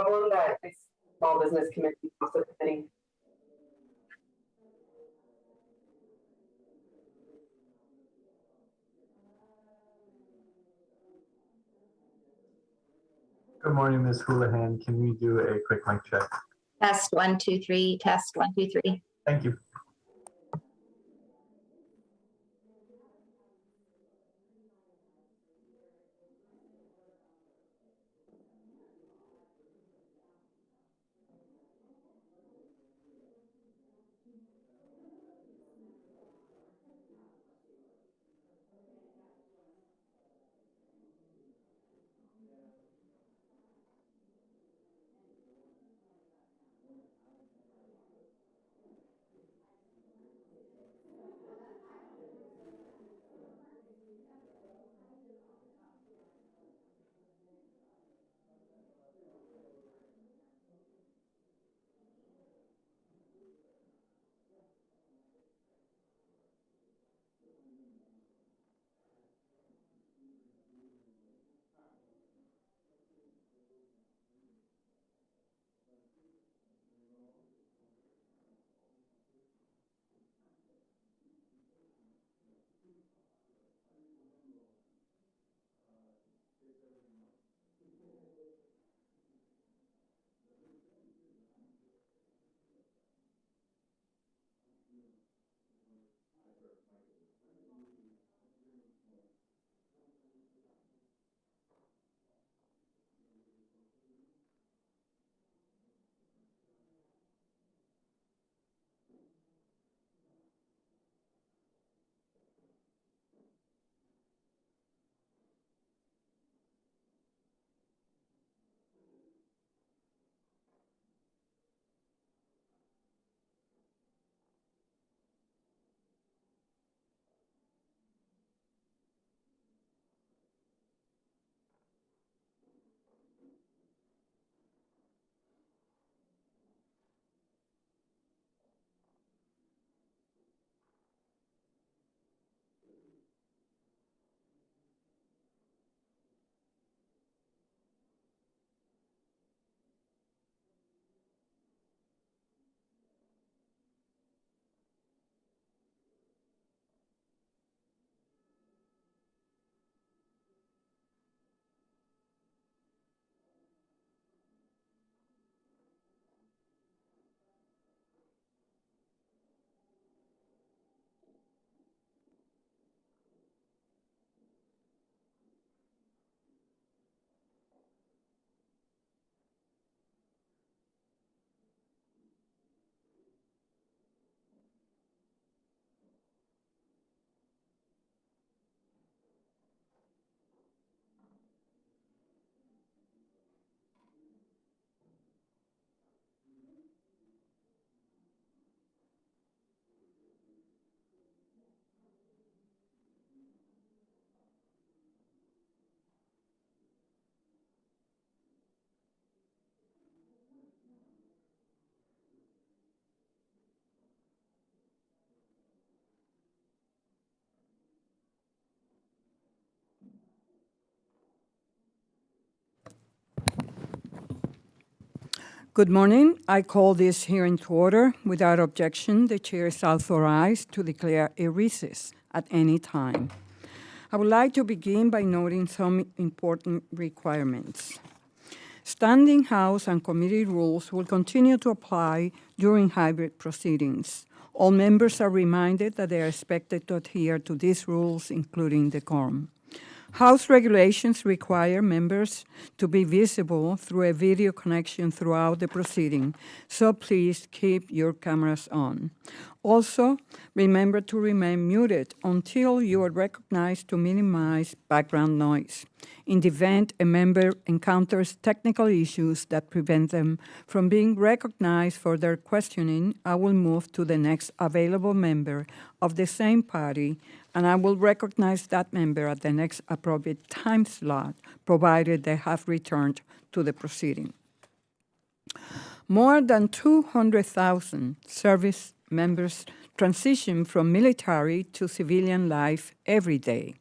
problem that this small business committee is also committing. Good morning, Ms. Houlihan. Can we do a quick mic check? Test 1, 2, 3. Test 1, 2, 3. Thank you. Good morning. I call this hearing to order. Without objection, the chair is authorized to declare a recess at any time. I would like to begin by noting some important requirements. Standing House and committee rules will continue to apply during hybrid proceedings. All members are reminded that they are expected to adhere to these rules, including decorum. House regulations require members to be visible through a video connection throughout the proceeding, so please keep your cameras on. Also, remember to remain muted until you are recognized to minimize background noise. In the event a member encounters technical issues that prevent them from being recognized for their questioning, I will move to the next available member of the same party, and I will recognize that member at the next appropriate time slot, provided they have returned to the proceeding. More than 200,000 service members transition from military to civilian life every day.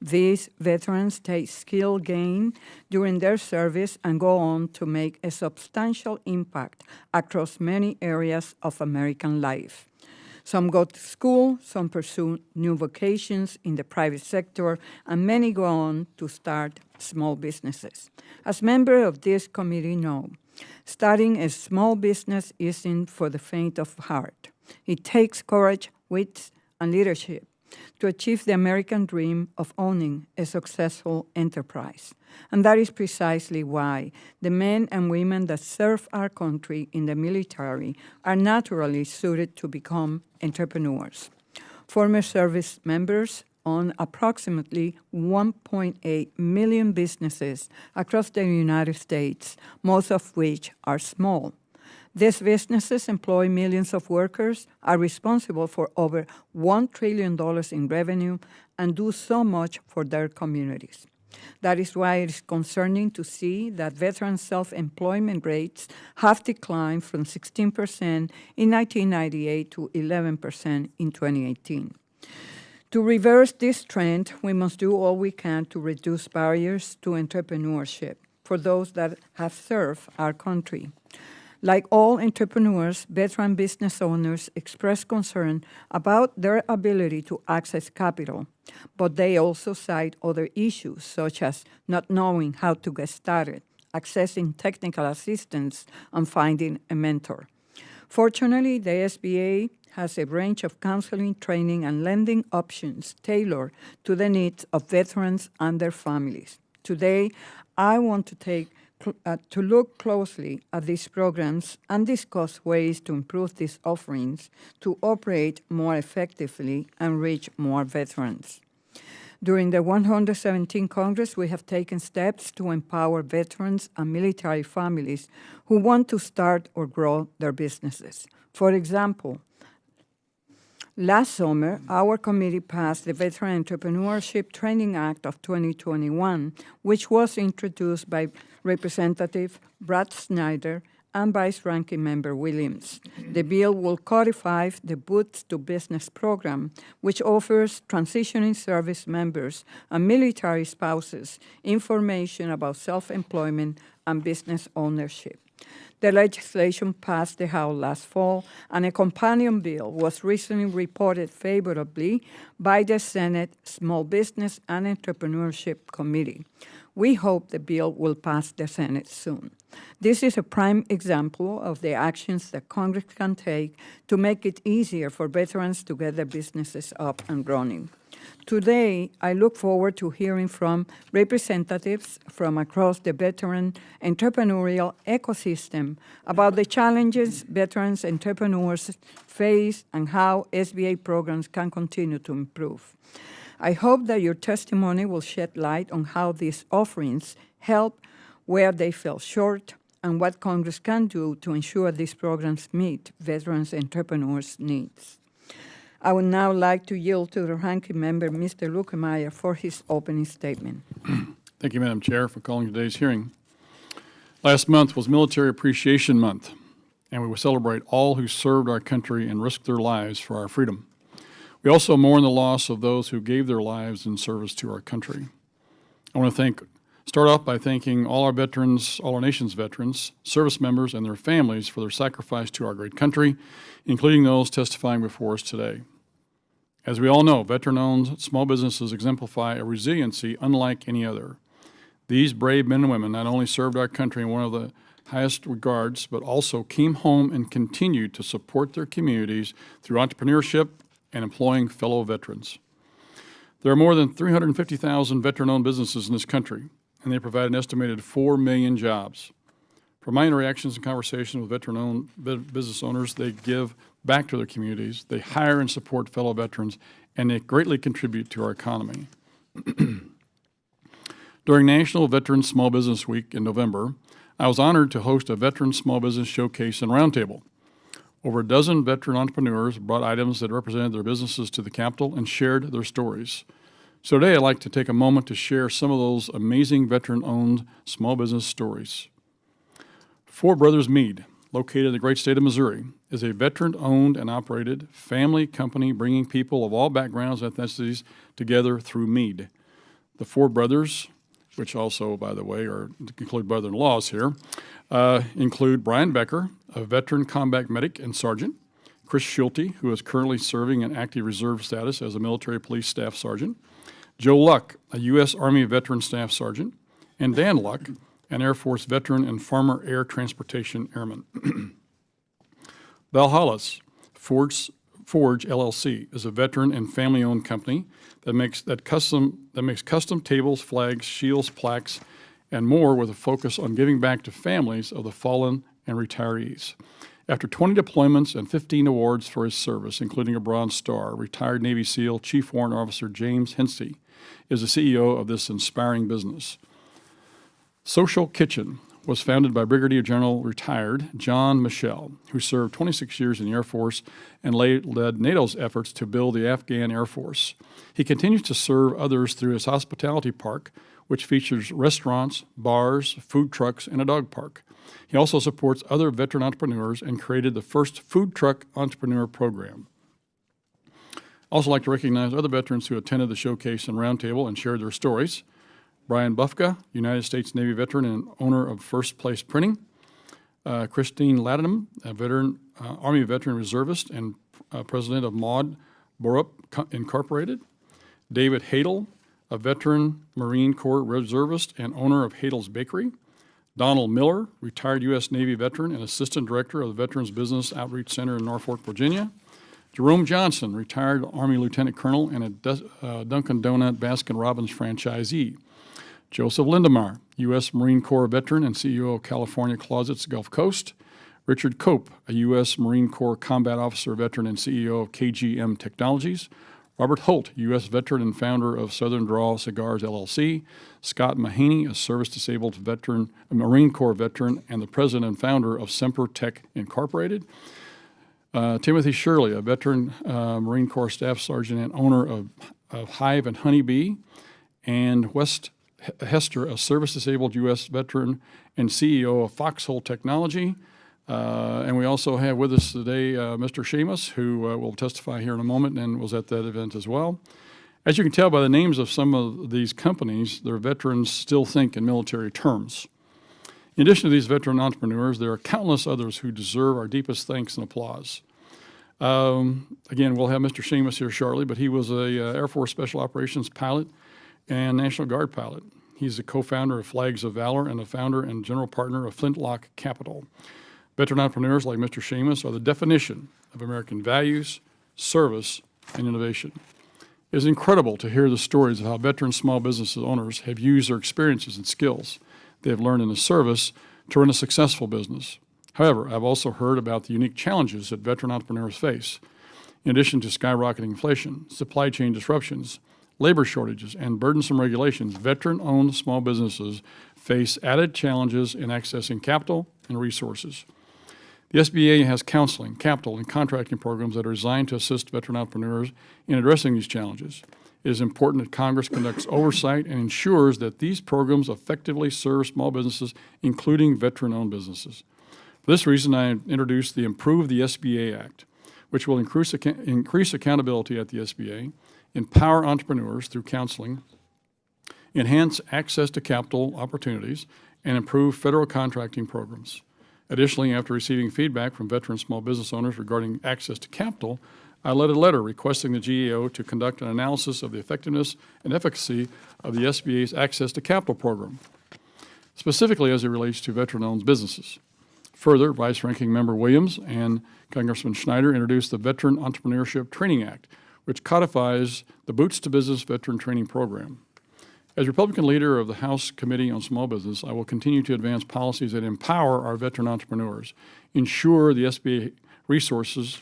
These veterans take skill gain during their service and go on to make a substantial impact across many areas of American life. Some go to school, some pursue new vocations in the private sector, and many go on to start small businesses. As members of this committee know, starting a small business isn't for the faint of heart. It takes courage, wit, and leadership to achieve the American dream of owning a successful enterprise. And that is precisely why the men and women that serve our country in the military are naturally suited to become entrepreneurs. Former service members own approximately 1.8 million businesses across the United States, most of which are small. These businesses employ millions of workers, are responsible for over $1 trillion in revenue, and do so much for their communities. That is why it is concerning to see that veteran self-employment rates have declined from 16% in 1998 to 11% in 2018. To reverse this trend, we must do all we can to reduce barriers to entrepreneurship for those that have served our country. Like all entrepreneurs, veteran business owners express concern about their ability to access capital, but they also cite other issues such as not knowing how to get started, accessing technical assistance, and finding a mentor. Fortunately, the SBA has a range of counseling, training, and lending options tailored to the needs of veterans and their families. Today, I want to look closely at these programs and discuss ways to improve these offerings to operate more effectively and reach more veterans. During the 117th Congress, we have taken steps to empower veterans and military families who want to start or grow their businesses. For example, last summer, our committee passed the Veteran Entrepreneurship Training Act of 2021, which was introduced by Representative Brad Snyder and Vice Ranking Member Williams. The bill will codify the Boots to Business program, which offers transitioning service members and military spouses information about self-employment and business ownership. The legislation passed the House last fall, and a companion bill was recently reported favorably by the Senate Small Business and Entrepreneurship Committee. We hope the bill will pass the Senate soon. This is a prime example of the actions that Congress can take to make it easier for veterans to get their businesses up and running. Today, I look forward to hearing from representatives from across the veteran entrepreneurial ecosystem about the challenges veterans entrepreneurs face and how SBA programs can continue to improve. I hope that your testimony will shed light on how these offerings help where they fell short and what Congress can do to ensure these programs meet veterans entrepreneurs' needs. I would now like to yield to the ranking member, Mr. Lukemeyer, for his opening statement. Thank you, Madam Chair, for calling today's hearing. Last month was Military Appreciation Month, and we will celebrate all who served our country and risked their lives for our freedom. We also mourn the loss of those who gave their lives in service to our country. I want to start off by thanking all our veterans, all our nation's veterans, service members, and their families for their sacrifice to our great country, including those testifying before us today. As we all know, veteran-owned small businesses exemplify a resiliency unlike any other. These brave men and women not only served our country in one of the highest regards, but also came home and continued to support their communities through entrepreneurship and employing fellow veterans. There are more than 350,000 veteran-owned businesses in this country, and they provide an estimated 4 million jobs. From my interactions and conversations with veteran-owned business owners, they give back to their communities, they hire and support fellow veterans, and they greatly contribute to our economy. During National Veteran Small Business Week in November, I was honored to host a Veteran Small Business Showcase and Roundtable. Over a dozen veteran entrepreneurs brought items that represented their businesses to the Capitol and shared their stories. So today I'd like to take a moment to share some of those amazing veteran-owned small business stories. Four Brothers Mead, located in the great state of Missouri, is a veteran-owned and operated family company bringing people of all backgrounds and ethnicities together through Mead. The four brothers, which also, by the way, are include brother-in-laws here, include Brian Becker, a veteran combat medic and sergeant, Chris Schulte, who is currently serving in active reserve status as a military police staff sergeant, Joe Luck, a U.S. Army veteran staff sergeant, and Dan Luck, an Air Force veteran and former air transportation airman. Valhalla's Forge LLC is a veteran and family-owned company that makes custom tables, flags, shields, plaques, and more with a focus on giving back to families of the fallen and retirees. After 20 deployments and 15 awards for his service, including a Bronze Star, retired Navy SEAL Chief Warrant Officer James Henstey is the CEO of this inspiring business. Social Kitchen was founded by Brigadier General retired John Michel, who served 26 years in the Air Force and led NATO's efforts to build the Afghan Air Force. He continues to serve others through his hospitality park, which features restaurants, bars, food trucks, and a dog park. He also supports other veteran entrepreneurs and created the first food truck entrepreneur program. I also like to recognize other veterans who attended the showcase and roundtable and shared their stories. Brian Bufka, United States Navy veteran and owner of First Place Printing. Christine Latinum, a veteran, Army veteran reservist and president of Maud Borup Incorporated. David Hadel, a veteran Marine Corps reservist and owner of Hadel's Bakery. Donald Miller, retired U.S. Navy veteran and assistant director of the Veterans Business Outreach Center in Norfolk, Virginia. Jerome Johnson, retired Army lieutenant colonel and a Dunkin' Donut Baskin-Robbins franchisee. Joseph Lindemar, U.S. Marine Corps veteran and CEO of California Closets Gulf Coast. Richard Cope, a U.S. Marine Corps combat officer veteran and CEO of KGM Technologies. Robert Holt, U.S. veteran and founder of Southern Draw Cigars, LLC. Scott Mahaney, a service-disabled veteran, a Marine Corps veteran, and the president and founder of Semper Tech Incorporated. Timothy Shirley, a veteran Marine Corps staff sergeant and owner of Hive and Honeybee. And West Hester, a service-disabled U.S. veteran and CEO of Foxhole Technology. And we also have with us today Mr. Sheamus, who will testify here in a moment and was at that event as well. As you can tell by the names of some of these companies, their veterans still think in military terms. In addition to these veteran entrepreneurs, there are countless others who deserve our deepest thanks and applause. Again, we'll have Mr. Sheamus here shortly, but he was a Air Force Special Operations pilot and National Guard pilot. He's the co-founder of Flags of Valor and the founder and general partner of Flintlock Capital. Veteran entrepreneurs like Mr. Sheamus are the definition of American values, service, and innovation. It is incredible to hear the stories of how veteran small business owners have used their experiences and skills they have learned in the service to run a successful business. However, I've also heard about the unique challenges that veteran entrepreneurs face. In addition to skyrocketing inflation, supply chain disruptions, labor shortages, and burdensome regulations, veteran-owned small businesses face added challenges in accessing capital and resources. The SBA has counseling, capital, and contracting programs that are designed to assist veteran entrepreneurs in addressing these challenges. It is important that Congress conducts oversight and ensures that these programs effectively serve small businesses, including veteran-owned businesses. For this reason, I introduced the Improve the SBA Act, which will increase accountability at the SBA, empower entrepreneurs through counseling, enhance access to capital opportunities, and improve federal contracting programs. Additionally, after receiving feedback from veteran small business owners regarding access to capital, I led a letter requesting the GAO to conduct an analysis of the effectiveness and efficacy of the SBA's Access to Capital program, specifically as it relates to veteran-owned businesses. Further, Vice Ranking Member Williams and Congressman Schneider introduced the Veteran Entrepreneurship Training Act, which codifies the Boots to Business Veteran Training Program. As Republican leader of the House Committee on Small Business, I will continue to advance policies that empower our veteran entrepreneurs, ensure the SBA resource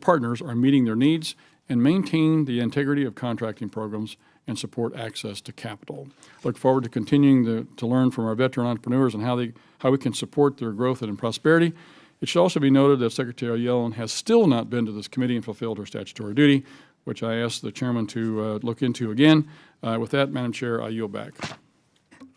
partners are meeting their needs, and maintain the integrity of contracting programs and support access to capital. Look forward to continuing to learn from our veteran entrepreneurs and how we can support their growth and prosperity. It should also be noted that Secretary Yellen has still not been to this committee and fulfilled her statutory duty, which I asked the chairman to look into again. With that, Madam Chair, I yield back.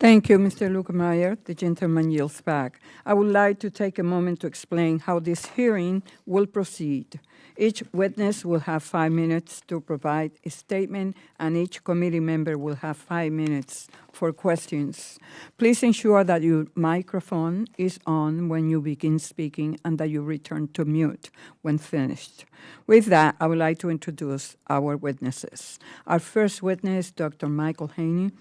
Thank you, Mr. Lukemeyer. The gentleman yields back. I would like to take a moment to explain how this hearing will proceed. Each witness will have 5 minutes to provide a statement, and each committee member will have 5 minutes for questions. Please ensure that your microphone is on when you begin speaking and that you return to mute when finished. With that, I would like to introduce our witnesses. Our first witness, Dr. Michael Haney.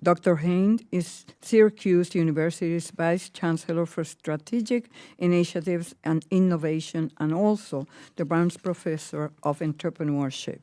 Dr. Hain is Syracuse University's Vice Chancellor for Strategic Initiatives and Innovation and also the Barnes Professor of Entrepreneurship.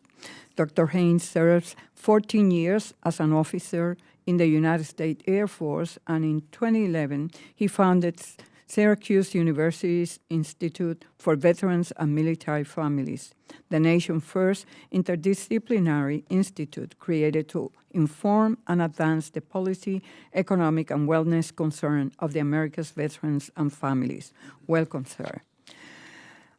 Dr. Hain serves 14 years as an officer in the United States Air Force, and in 2011, he founded Syracuse University's Institute for Veterans and Military Families, the nation's first interdisciplinary institute created to inform and advance the policy, economic, and wellness concern of the America's veterans and families. Welcome, sir.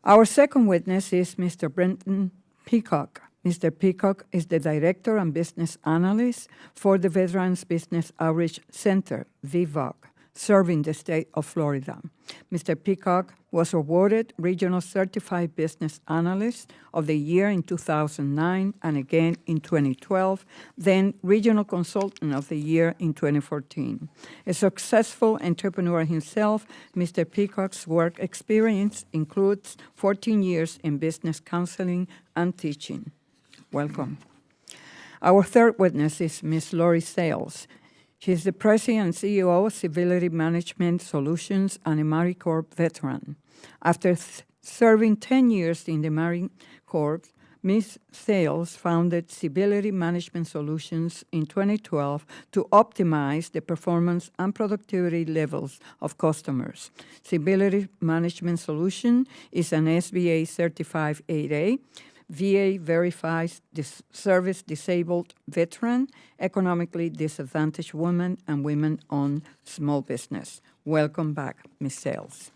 Our second witness is Mr. Brenton Peacock. Mr. Peacock is the Director and Business Analyst for the Veterans Business Outreach Center, VBOC, serving the state of Florida. Mr. Peacock was awarded Regional Certified Business Analyst of the Year in 2009 and again in 2012, then Regional Consultant of the Year in 2014. A successful entrepreneur himself, Mr. Peacock's work experience includes 14 years in business counseling and teaching. Welcome. Our third witness is Ms. Laurie Sales. She is the President and CEO of Civility Management Solutions and a Marine Corps veteran. After serving 10 years in the Marine Corps, Ms. Sales founded Civility Management Solutions in 2012 to optimize the performance and productivity levels of customers. Civility Management Solution is an SBA certified 8A. VA verifies service disabled veteran, economically disadvantaged women, and women-owned small business. Welcome back, Ms. Sales.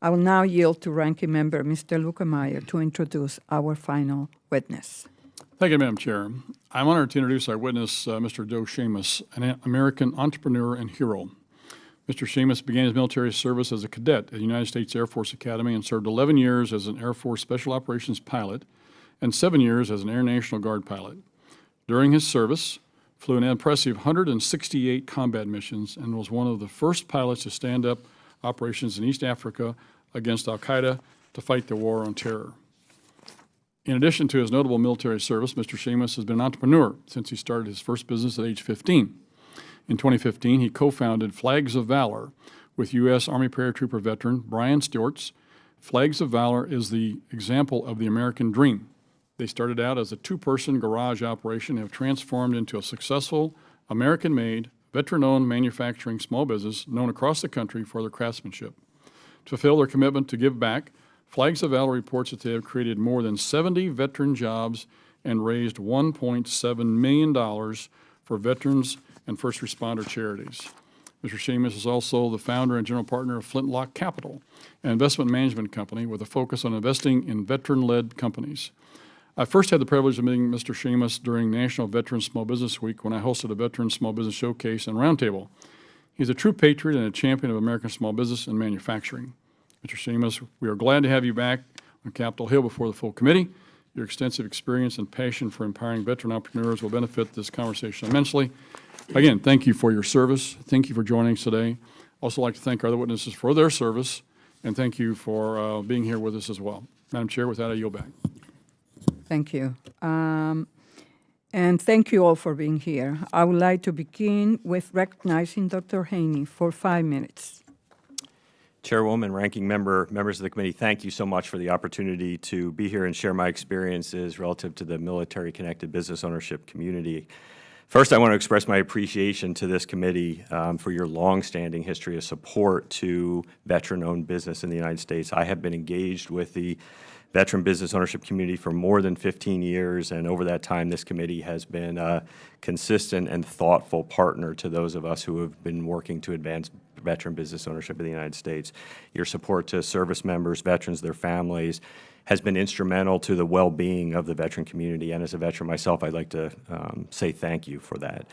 I will now yield to Ranking Member Mr. Lukemeyer to introduce our final witness. Thank you, Madam Chair. I'm honored to introduce our witness, Mr. Joe Sheamus, an American entrepreneur and hero. Mr. Sheamus began his military service as a cadet at the United States Air Force Academy and served 11 years as an Air Force Special Operations pilot and 7 years as an Air National Guard pilot. During his service, flew an impressive 168 combat missions and was one of the first pilots to stand up operations in East Africa against al-Qaeda to fight the war on terror. In addition to his notable military service, Mr. Sheamus has been an entrepreneur since he started his first business at age 15. In 2015, he co-founded Flags of Valor with U.S. Army paratrooper veteran Brian Stewart's. Flags of Valor is the example of the American dream. They started out as a 2-person garage operation and have transformed into a successful, American-made, veteran-owned manufacturing small business known across the country for their craftsmanship. To fulfill their commitment to give back, Flags of Valor reports that they have created more than 70 veteran jobs and raised $1.7 million for veterans and first responder charities. Mr. Sheamus is also the founder and general partner of Flintlock Capital, an investment management company with a focus on investing in veteran-led companies. I first had the privilege of meeting Mr. Sheamus during National Veterans Small Business Week when I hosted a Veteran Small Business Showcase and Roundtable. He's a true patriot and a champion of American small business and manufacturing. Mr. Sheamus, we are glad to have you back on Capitol Hill before the full committee. Your extensive experience and passion for empowering veteran entrepreneurs will benefit this conversation immensely. Again, thank you for your service. Thank you for joining us today. Also like to thank our other witnesses for their service, and thank you for being here with us as well. Madam Chair, with that, I yield back. Thank you. And thank you all for being here. I would like to begin with recognizing Dr. Haney for 5 minutes. Chairwoman, Ranking Member, members of the committee, thank you so much for the opportunity to be here and share my experiences relative to the military-connected business ownership community. First, I want to express my appreciation to this committee for your long-standing history of support to veteran-owned business in the United States. I have been engaged with the veteran business ownership community for more than 15 years, and over that time, this committee has been a consistent and thoughtful partner to those of us who have been working to advance veteran business ownership in the United States. Your support to service members, veterans, their families, has been instrumental to the well-being of the veteran community, and as a veteran myself, I'd like to say thank you for that.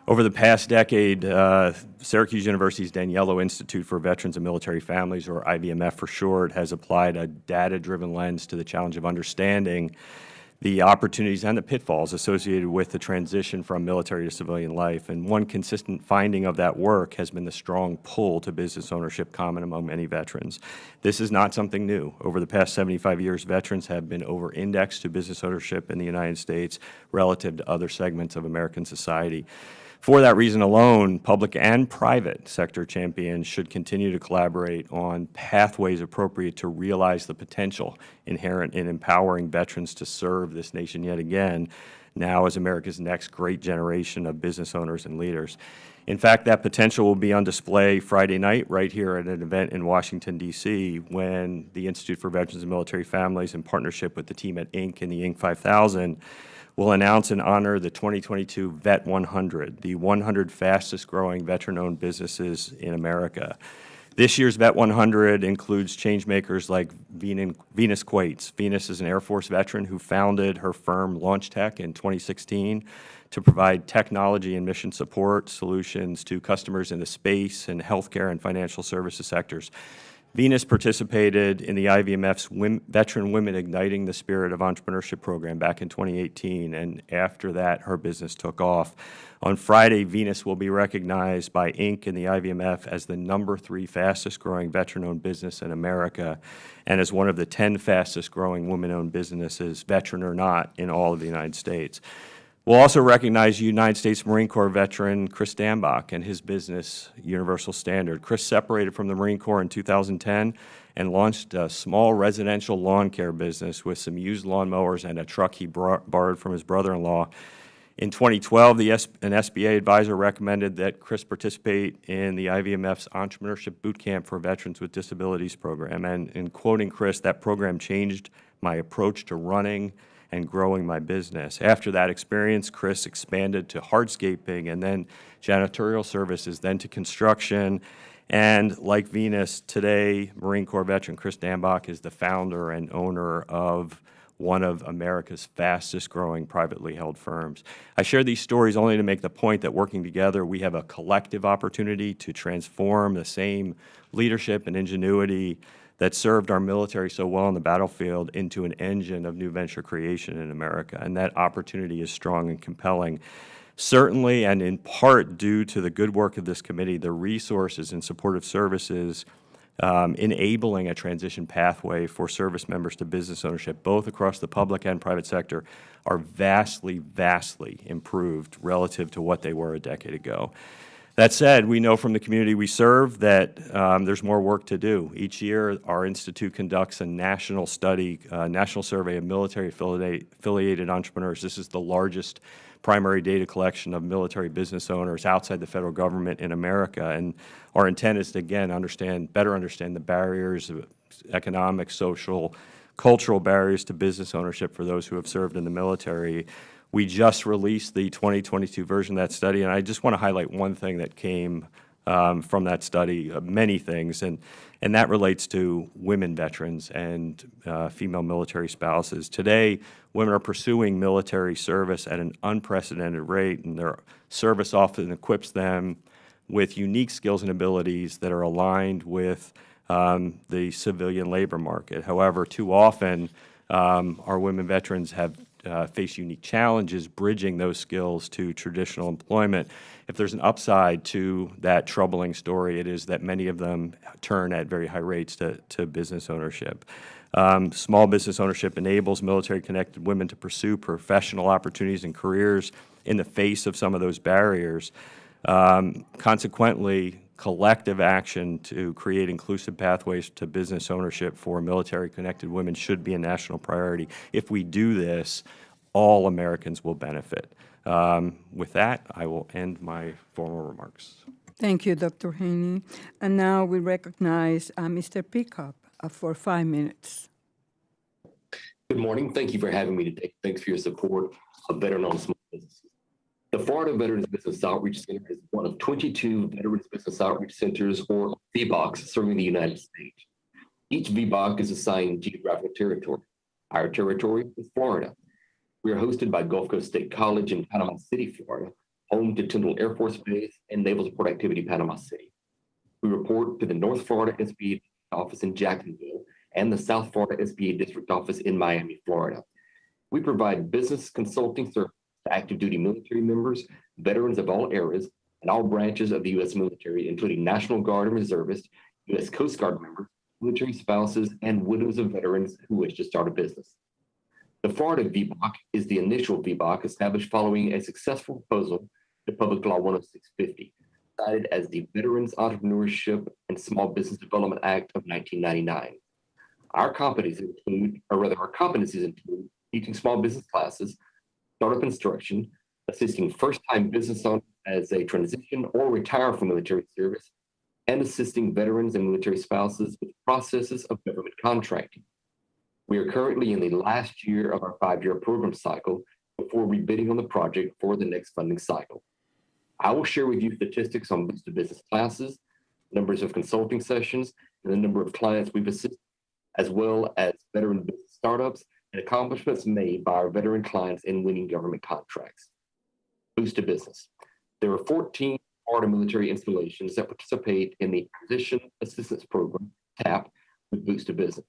Over the past decade, Syracuse University's Daniello Institute for Veterans and Military Families, or IVMF for short, has applied a data-driven lens to the challenge of understanding the opportunities and the pitfalls associated with the transition from military to civilian life. And one consistent finding of that work has been the strong pull to business ownership common among many veterans. This is not something new. Over the past 75 years, veterans have been over-indexed to business ownership in the United States relative to other segments of American society. For that reason alone, public and private sector champions should continue to collaborate on pathways appropriate to realize the potential inherent in empowering veterans to serve this nation yet again, now as America's next great generation of business owners and leaders. In fact, that potential will be on display Friday night right here at an event in Washington, D.C., when the Institute for Veterans and Military Families, in partnership with the team at Inc. and the Inc. 5000, will announce and honor the 2022 Vet 100, the 100 fastest growing veteran-owned businesses in America. This year's Vet 100 includes changemakers like Venus Quates. Venus is an Air Force veteran who founded her firm Launch Tech in 2016 to provide technology and mission support solutions to customers in the space and healthcare and financial services sectors. Venus participated in the IVMF's Veteran Women Igniting the Spirit of Entrepreneurship program back in 2018, and after that, her business took off. On Friday, Venus will be recognized by Inc. and the IVMF as the #3 fastest growing veteran-owned business in America, and as one of the 10 fastest growing women-owned businesses, veteran or not, in all of the United States. We'll also recognize United States Marine Corps veteran Chris Dambach and his business, Universal Standard. Chris separated from the Marine Corps in 2010 and launched a small residential lawn care business with some used lawnmowers and a truck he borrowed from his brother-in-law. In 2012, an SBA advisor recommended that Chris participate in the IVMF's Entrepreneurship Bootcamp for Veterans with Disabilities program. And in quoting Chris, that program changed my approach to running and growing my business. After that experience, Chris expanded to hardscaping and then janitorial services, then to construction. And like Venus, today, Marine Corps veteran Chris Dambach is the founder and owner of one of America's fastest growing privately held firms. I share these stories only to make the point that working together, we have a collective opportunity to transform the same leadership and ingenuity that served our military so well on the battlefield into an engine of new venture creation in America. And that opportunity is strong and compelling. Certainly, and in part due to the good work of this committee, the resources and supportive services enabling a transition pathway for service members to business ownership, both across the public and private sector, are vastly, vastly improved relative to what they were a decade ago. That said, we know from the community we serve that there's more work to do. Each year, our institute conducts a national study, national survey of military affiliated entrepreneurs. This is the largest primary data collection of military business owners outside the federal government in America. And our intent is to, again, better understand the barriers, economic, social, cultural barriers to business ownership for those who have served in the military. We just released the 2022 version of that study, and I just want to highlight one thing that came from that study, many things, and that relates to women veterans and female military spouses. Today, women are pursuing military service at an unprecedented rate, and their service often equips them with unique skills and abilities that are aligned with the civilian labor market. However, too often, our women veterans have face unique challenges bridging those skills to traditional employment. If there's an upside to that troubling story, it is that many of them turn at very high rates to business ownership. Small business ownership enables military-connected women to pursue professional opportunities and careers in the face of some of those barriers. Consequently, collective action to create inclusive pathways to business ownership for military-connected women should be a national priority. If we do this, all Americans will benefit. With that, I will end my formal remarks. Thank you, Dr. Haney. And now we recognize Mr. Peacock for 5 minutes. Good morning. Thank you for having me today. Thanks for your support of veteran-owned small businesses. The Florida Veterans Business Outreach Center is one of 22 Veterans Business Outreach Centers, or VBOCs, serving the United States. Each VBOC is assigned geographic territory. Our territory is Florida. We are hosted by Gulf Coast State College in Panama City, Florida, home to Tyndall Air Force Base and Naval Support Activity, Panama City. We report to the North Florida SBA office in Jacksonville and the South Florida SBA district office in Miami, Florida. We provide business consulting services to active duty military members, veterans of all eras, and all branches of the U.S. military, including National Guard and reservists, U.S. Coast Guard members, military spouses, and widows of veterans who wish to start a business. The Florida VBOC is the initial VBOC established following a successful proposal to Public Law 10650, cited as the Veterans Entrepreneurship and Small Business Development Act of 1999. Our competencies include teaching small business classes, startup instruction, assisting first-time business owners as they transition or retire from military service, and assisting veterans and military spouses with processes of government contracting. We are currently in the last year of our 5-year program cycle before rebidding on the project for the next funding cycle. I will share with you statistics on Boost to Business classes, numbers of consulting sessions, and the number of clients we've assisted, as well as veteran business startups and accomplishments made by our veteran clients in winning government contracts. Boost to Business. There are 14 Florida military installations that participate in the Transition Assistance Program, TAP, with Boost to Business.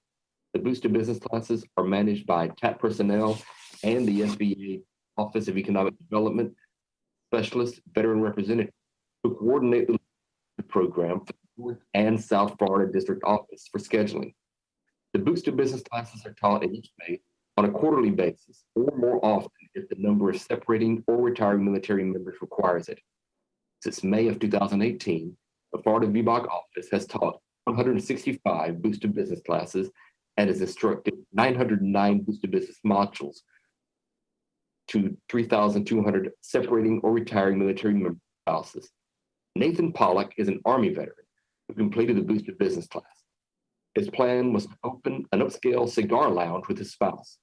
The Boost to Business classes are managed by TAP personnel and the SBA Office of Economic Development Specialist Veteran Representative who coordinate the program for the North and South Florida District Office for scheduling. The Boost to Business classes are taught in each state on a quarterly basis or more often if the number of separating or retiring military members requires it. Since May of 2018, the Florida VBOC office has taught 165 Boost to Business classes and has instructed 909 Boost to Business modules to 3,200 separating or retiring military member spouses. Nathan Pollack is an Army veteran who completed the Boost to Business class. His plan was to open an upscale cigar lounge with his spouse.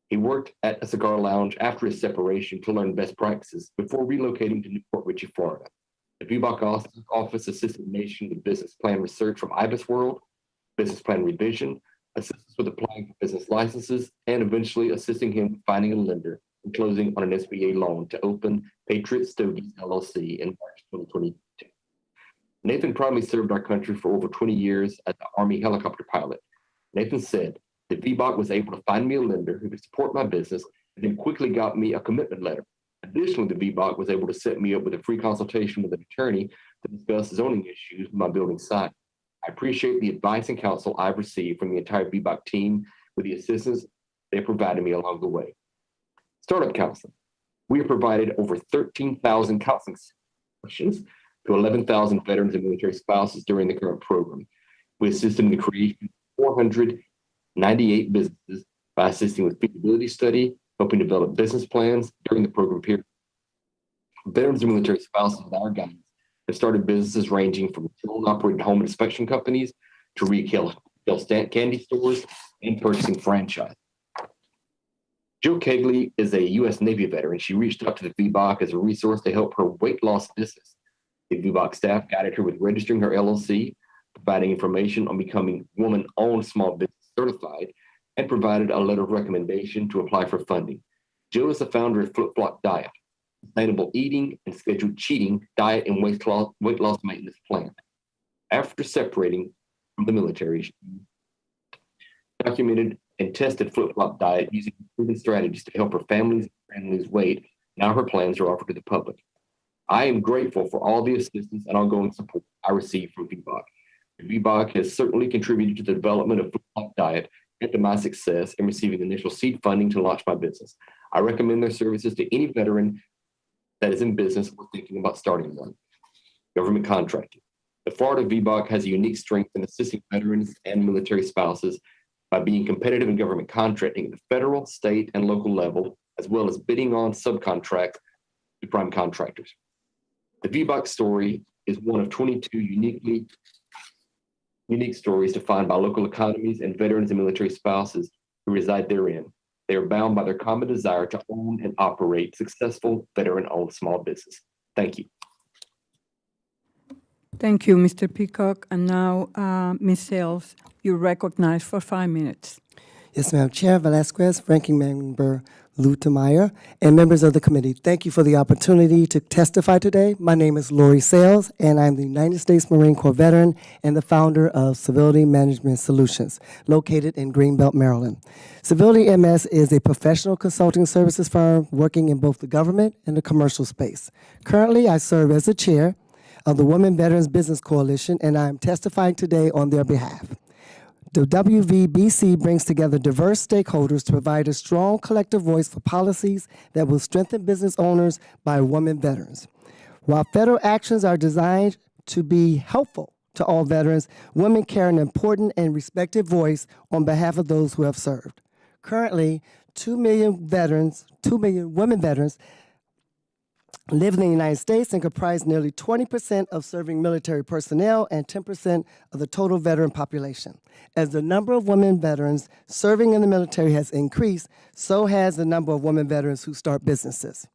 He worked at a cigar lounge after his separation to learn best practices before relocating to Newport Richey, Florida. The VBOC office assisted the nation with business plan research from IBIS World, business plan revision, assistance with applying for business licenses, and eventually assisting him with finding a lender and closing on an SBA loan to open Patriot Stogies LLC in March 2022. Nathan proudly served our country for over 20 years as an Army helicopter pilot. Nathan said, the VBOC was able to find me a lender who could support my business and then quickly got me a commitment letter. Additionally, the VBOC was able to set me up with a free consultation with an attorney to discuss zoning issues with my building site. I appreciate the advice and counsel I've received from the entire VBOC team with the assistance they provided me along the way. Startup counseling. We have provided over 13,000 counseling sessions to 11,000 veterans and military spouses during the current program. We assist in the creation of 498 businesses by assisting with feasibility study, helping develop business plans during the program period. Veterans and military spouses with our guidance have started businesses ranging from operated home inspection companies to retail candy stores and purchasing franchise. Jill Kegley is a U.S. Navy veteran. She reached out to the VBOC as a resource to help her weight loss business. The VBOC staff guided her with registering her LLC, providing information on becoming woman-owned small business certified, and provided a letter of recommendation to apply for funding. Jill is the founder of Flip Flop Diet, sustainable eating and scheduled cheating diet and weight loss maintenance plan. After separating from the military, she documented and tested Flip Flop Diet using proven strategies to help her families and lose weight. Now her plans are offered to the public. I am grateful for all the assistance and ongoing support I receive from VBOC. The VBOC has certainly contributed to the development of Flip Flop Diet and to my success in receiving initial seed funding to launch my business. I recommend their services to any veteran that is in business or thinking about starting one. Government contracting. The Florida VBOC has a unique strength in assisting veterans and military spouses by being competitive in government contracting at the federal, state, and local level, as well as bidding on subcontracts to prime contractors. The VBOC story is one of 22 unique stories defined by local economies and veterans and military spouses who reside therein. They are bound by their common desire to own and operate successful veteran-owned small business. Thank you. Thank you, Mr. Peacock. And now, Ms. Sales, you're recognized for 5 minutes. Yes, ma'am. Chair Velasquez, Ranking Member Lutemeyer, and members of the committee. Thank you for the opportunity to testify today. My name is Laurie Sales, and I'm the United States Marine Corps veteran and the founder of Civility Management Solutions, located in Greenbelt, Maryland. Civility MS is a professional consulting services firm working in both the government and the commercial space. Currently, I serve as the chair of the Women Veterans Business Coalition, and I am testifying today on their behalf. The WVBC brings together diverse stakeholders to provide a strong collective voice for policies that will strengthen business owners by women veterans. While federal actions are designed to be helpful to all veterans, women carry an important and respected voice on behalf of those who have served. Currently, 2 million women veterans live in the United States and comprise nearly 20% of serving military personnel and 10% of the total veteran population. As the number of women veterans serving in the military has increased, so has the number of women veterans who start businesses.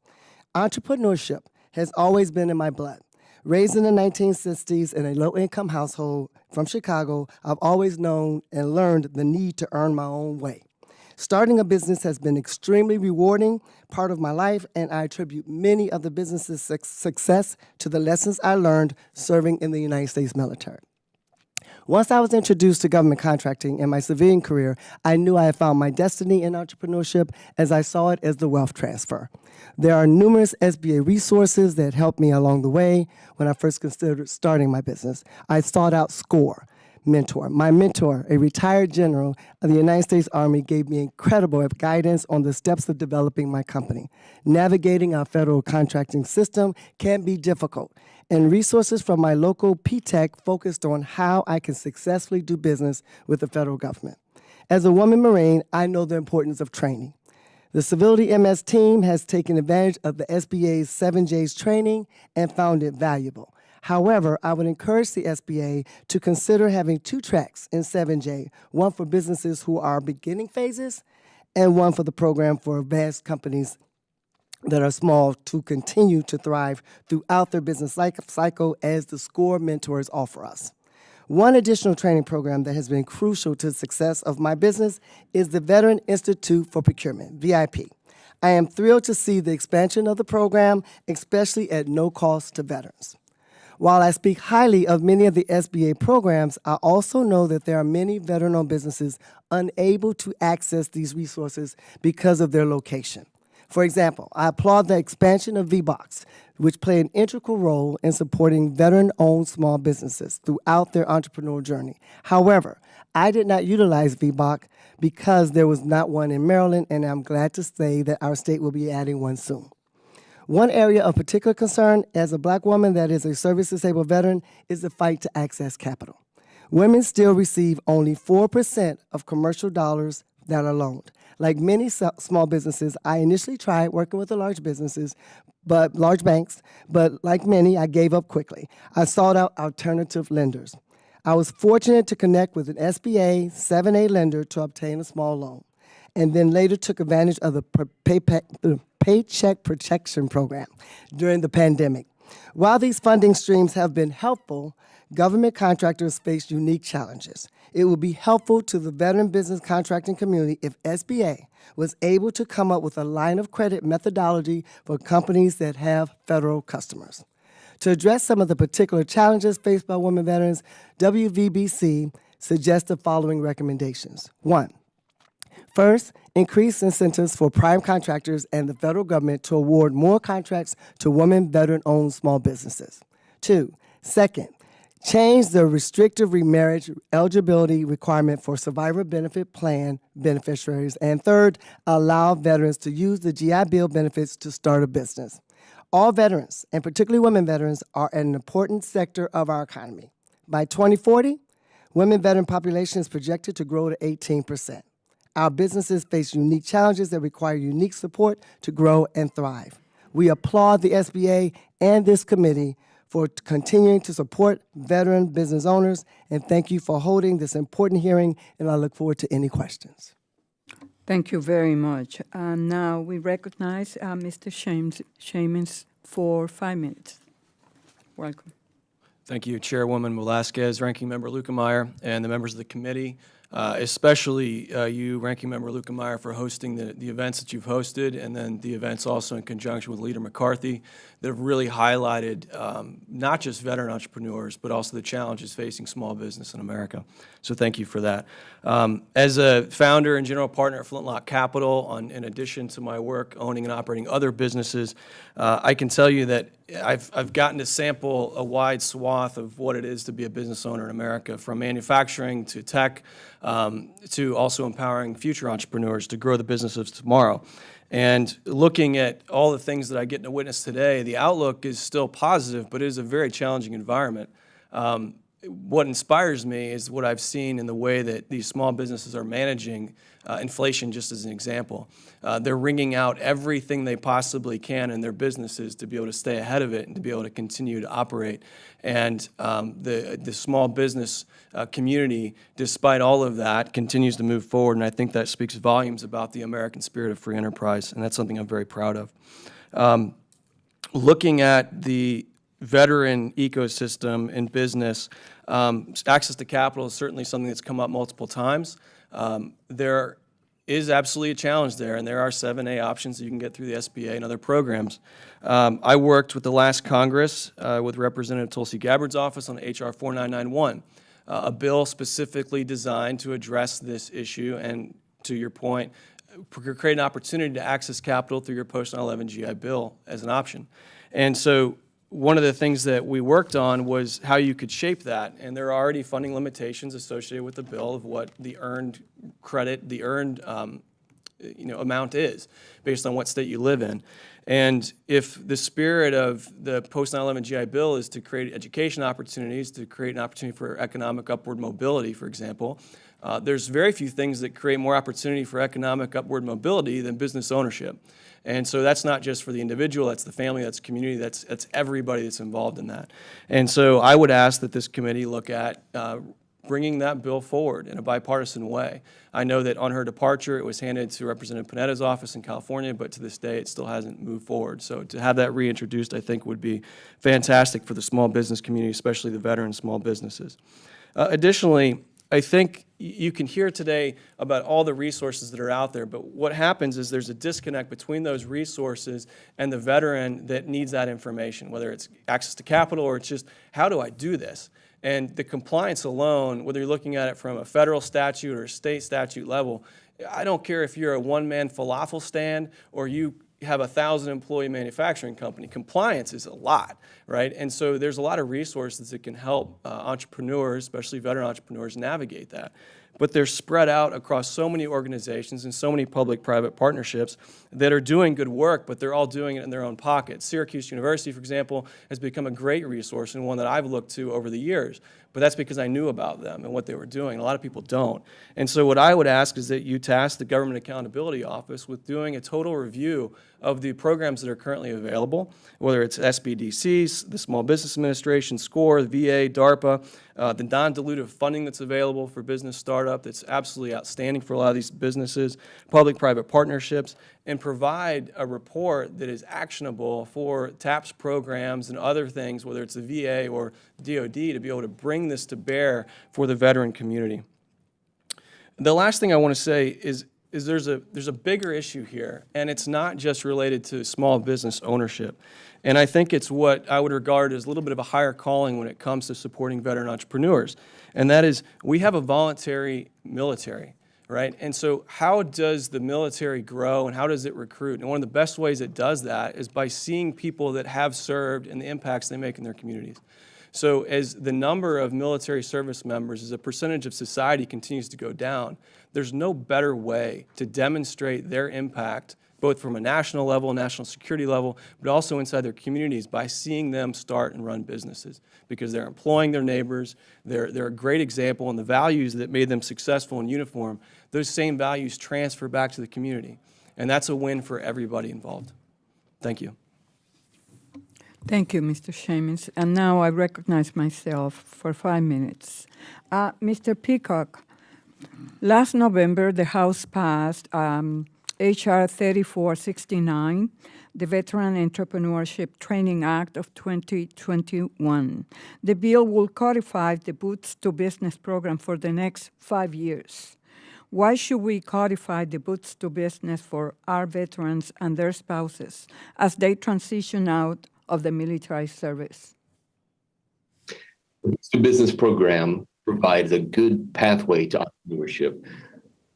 Entrepreneurship has always been in my blood. Raised in the 1960s in a low-income household from Chicago, I've always known and learned the need to earn my own way. Starting a business has been extremely rewarding part of my life, and I attribute many of the business's success to the lessons I learned serving in the United States military. Once I was introduced to government contracting in my civilian career, I knew I had found my destiny in entrepreneurship as I saw it as the wealth transfer. There are numerous SBA resources that helped me along the way when I first considered starting my business. I sought out SCORE. My mentor, a retired general of the United States Army, gave me incredible guidance on the steps of developing my company. Navigating our federal contracting system can be difficult, and resources from my local PTEC focused on how I can successfully do business with the federal government. As a woman Marine, I know the importance of training. The Civility MS team has taken advantage of the SBA's 7J's training and found it valuable. However, I would encourage the SBA to consider having 2 tracks in 7J, one for businesses who are beginning phases and one for the program for advanced companies that are small to continue to thrive throughout their business cycle as the SCORE mentors offer us. One additional training program that has been crucial to the success of my business is the Veteran Institute for Procurement, VIP. I am thrilled to see the expansion of the program, especially at no cost to veterans. While I speak highly of many of the SBA programs, I also know that there are many veteran-owned businesses unable to access these resources because of their location. For example, I applaud the expansion of VBOX, which play an integral role in supporting veteran-owned small businesses throughout their entrepreneurial journey. However, I did not utilize VBOX because there was not one in Maryland, and I'm glad to say that our state will be adding one soon. One area of particular concern as a Black woman that is a service-disabled veteran is the fight to access capital. Women still receive only 4% of commercial dollars that are loaned. Like many small businesses, I initially tried working with the large banks, but like many, I gave up quickly. I sought out alternative lenders. I was fortunate to connect with an SBA 7A lender to obtain a small loan, and then later took advantage of the Paycheck Protection Program during the pandemic. While these funding streams have been helpful, government contractors face unique challenges. It would be helpful to the veteran business contracting community if SBA was able to come up with a line of credit methodology for companies that have federal customers. To address some of the particular challenges faced by women veterans, WVBC suggests the following recommendations. 1. First, increase incentives for prime contractors and the federal government to award more contracts to women veteran-owned small businesses. 2. Second, change the restrictive remarriage eligibility requirement for survivor benefit plan beneficiaries. And third, allow veterans to use the GI Bill benefits to start a business. All veterans, and particularly women veterans, are an important sector of our economy. By 2040, women veteran population is projected to grow to 18%. Our businesses face unique challenges that require unique support to grow and thrive. We applaud the SBA and this committee for continuing to support veteran business owners, and thank you for holding this important hearing, and I look forward to any questions. Thank you very much. Now we recognize Mr. Sheamus for 5 minutes. Welcome. Thank you, Chairwoman Velasquez, Ranking Member Lukemeyer, and the members of the committee. especially you, Ranking Member Lukemeyer, for hosting the events that you've hosted, and then the events also in conjunction with Leader McCarthy that have really highlighted not just veteran entrepreneurs, but also the challenges facing small business in America. So thank you for that. As a founder and general partner at Flintlock Capital, in addition to my work owning and operating other businesses, I can tell you that I've gotten to sample a wide swath of what it is to be a business owner in America, from manufacturing to tech, to also empowering future entrepreneurs to grow the business of tomorrow. And looking at all the things that I get to witness today, the outlook is still positive, but it is a very challenging environment. What inspires me is what I've seen in the way that these small businesses are managing inflation, just as an example. They're wringing out everything they possibly can in their businesses to be able to stay ahead of it and to be able to continue to operate. And the small business community, despite all of that, continues to move forward, and I think that speaks volumes about the American spirit of free enterprise, and that's something I'm very proud of. Looking at the veteran ecosystem in business, access to capital is certainly something that's come up multiple times. There is absolutely a challenge there, and there are 7A options that you can get through the SBA and other programs. I worked with the last Congress with Representative Tulsi Gabbard's office on HR 4991, a bill specifically designed to address this issue and, to your point, create an opportunity to access capital through your post-9/11 GI Bill as an option. And so one of the things that we worked on was how you could shape that, and there are already funding limitations associated with the bill of what the earned credit, the earned amount is based on what state you live in. And if the spirit of the post-9/11 GI Bill is to create education opportunities, to create an opportunity for economic upward mobility, for example, there's very few things that create more opportunity for economic upward mobility than business ownership. And so that's not just for the individual, that's the family, that's community, that's everybody that's involved in that. And so I would ask that this committee look at bringing that bill forward in a bipartisan way. I know that on her departure, it was handed to Representative Panetta's office in California, but to this day, it still hasn't moved forward. So to have that reintroduced, I think, would be fantastic for the small business community, especially the veteran small businesses. Additionally, I think you can hear today about all the resources that are out there, but what happens is there's a disconnect between those resources and the veteran that needs that information, whether it's access to capital or it's just, how do I do this? And the compliance alone, whether you're looking at it from a federal statute or a state statute level, I don't care if you're a one-man falafel stand or you have a 1,000-employee manufacturing company. Compliance is a lot, right? And so there's a lot of resources that can help entrepreneurs, especially veteran entrepreneurs, navigate that. But they're spread out across so many organizations and so many public-private partnerships that are doing good work, but they're all doing it in their own pockets. Syracuse University, for example, has become a great resource and one that I've looked to over the years. But that's because I knew about them and what they were doing. A lot of people don't. And so what I would ask is that you task the Government Accountability Office with doing a total review of the programs that are currently available, whether it's SBDCs, the Small Business Administration, SCORE, the VA, DARPA, the non-dilutive funding that's available for business startup that's absolutely outstanding for a lot of these businesses, public-private partnerships, and provide a report that is actionable for TAPS programs and other things, whether it's the VA or DOD, to be able to bring this to bear for the veteran community. The last thing I want to say is there's a bigger issue here, and it's not just related to small business ownership. And I think it's what I would regard as a little bit of a higher calling when it comes to supporting veteran entrepreneurs. And that is, we have a voluntary military, right? And so how does the military grow and how does it recruit? And one of the best ways it does that is by seeing people that have served and the impacts they make in their communities. So as the number of military service members as a percentage of society continues to go down, there's no better way to demonstrate their impact, both from a national level, national security level, but also inside their communities by seeing them start and run businesses, because they're employing their neighbors, they're a great example, and the values that made them successful in uniform, those same values transfer back to the community. And that's a win for everybody involved. Thank you. Thank you, Mr. Sheamus. And now I recognize myself for 5 minutes. Mr. Peacock, last November, the House passed H.R. 3469, the Veteran Entrepreneurship Training Act of 2021. The bill will codify the Boots to Business program for the next 5 years. Why should we codify the Boots to Business for our veterans and their spouses as they transition out of the military service? The Boots to Business program provides a good pathway to entrepreneurship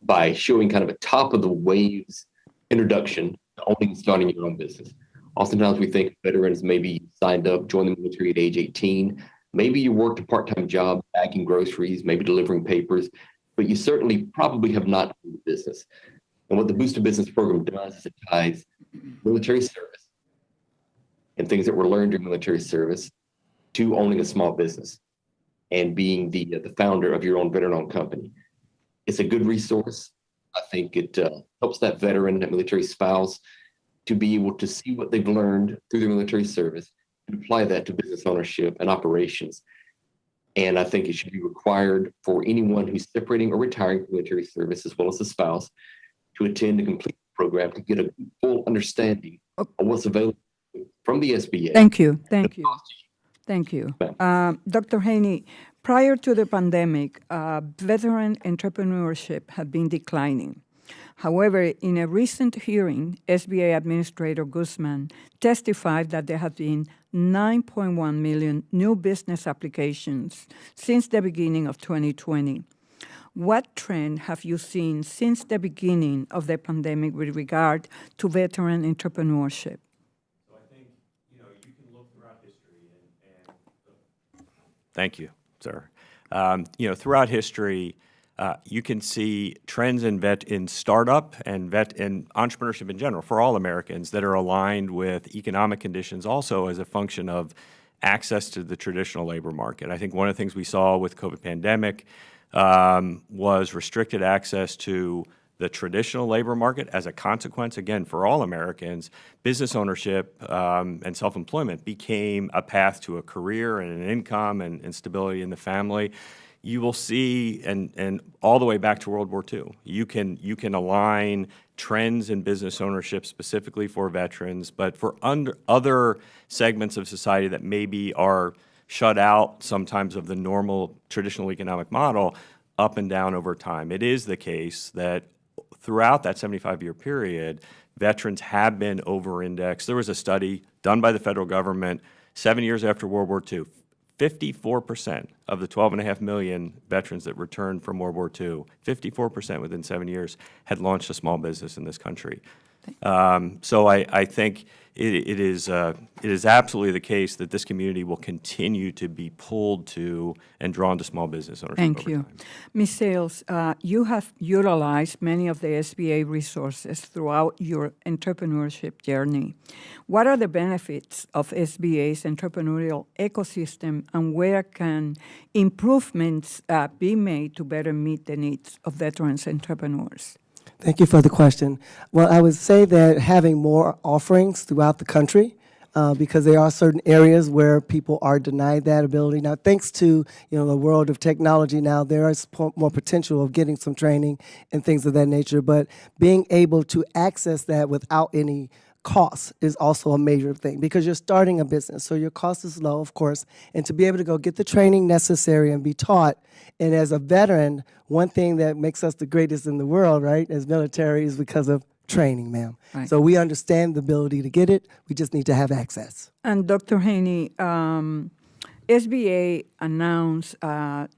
by showing kind of a top of the waves introduction to owning and starting your own business. Oftentimes we think veterans maybe signed up, joined the military at age 18. Maybe you worked a part-time job bagging groceries, maybe delivering papers, but you certainly probably have not owned a business. And what the Boost to Business program does is it ties military service and things that were learned during military service to owning a small business and being the founder of your own veteran-owned company. It's a good resource. I think it helps that veteran, that military spouse, to be able to see what they've learned through their military service and apply that to business ownership and operations. And I think it should be required for anyone who's separating or retiring from military service, as well as the spouse, to attend a complete program to get a full understanding of what's available from the SBA. Thank you. Thank you. Thank you. Dr. Haney, prior to the pandemic, veteran entrepreneurship had been declining. However, in a recent hearing, SBA Administrator Guzman testified that there have been 9.1 million new business applications since the beginning of 2020. What trend have you seen since the beginning of the pandemic with regard to veteran entrepreneurship? So I think, you can look throughout history Thank you, sir. Throughout history, you can see trends in startup and entrepreneurship in general for all Americans that are aligned with economic conditions, also as a function of access to the traditional labor market. I think one of the things we saw with COVID pandemic was restricted access to the traditional labor market. As a consequence, again, for all Americans, business ownership and self-employment became a path to a career and an income and stability in the family. You will see, and all the way back to World War II, you can align trends in business ownership specifically for veterans, but for other segments of society that maybe are shut out sometimes of the normal traditional economic model up and down over time. It is the case that throughout that 75-year period, veterans have been over-indexed. There was a study done by the federal government 7 years after World War II. 54% of the 12.5 million veterans that returned from World War II, 54% within 7 years had launched a small business in this country. So I think it is absolutely the case that this community will continue to be pulled to and drawn to small business ownership. Thank you. Ms. Sales, you have utilized many of the SBA resources throughout your entrepreneurship journey. What are the benefits of SBA's entrepreneurial ecosystem, and where can improvements be made to better meet the needs of veterans entrepreneurs? Thank you for the question. Well, I would say that having more offerings throughout the country, because there are certain areas where people are denied that ability. Now, thanks to the world of technology now, there is more potential of getting some training and things of that nature, but being able to access that without any cost is also a major thing, because you're starting a business, so your cost is low, of course, and to be able to go get the training necessary and be taught. And as a veteran, one thing that makes us the greatest in the world, right, as military, is because of training, ma'am. Right. So we understand the ability to get it. We just need to have access. And Dr. Haney, SBA announced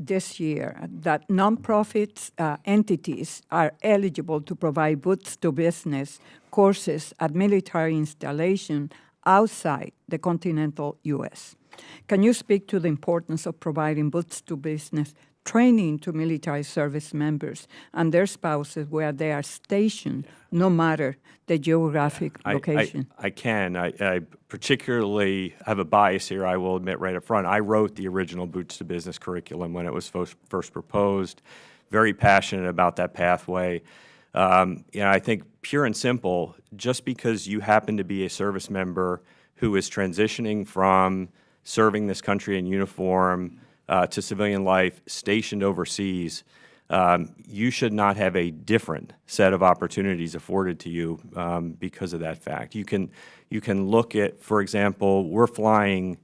this year that nonprofit entities are eligible to provide boots to business courses at military installation outside the continental U.S. Can you speak to the importance of providing boots to business training to military service members and their spouses where they are stationed, no matter the geographic location? I can. I particularly have a bias here, I will admit right up front. I wrote the original Boots to Business curriculum when it was first proposed. Very passionate about that pathway. I think pure and simple, just because you happen to be a service member who is transitioning from serving this country in uniform to civilian life stationed overseas, you should not have a different set of opportunities afforded to you because of that fact. You can look at, for example, we're flying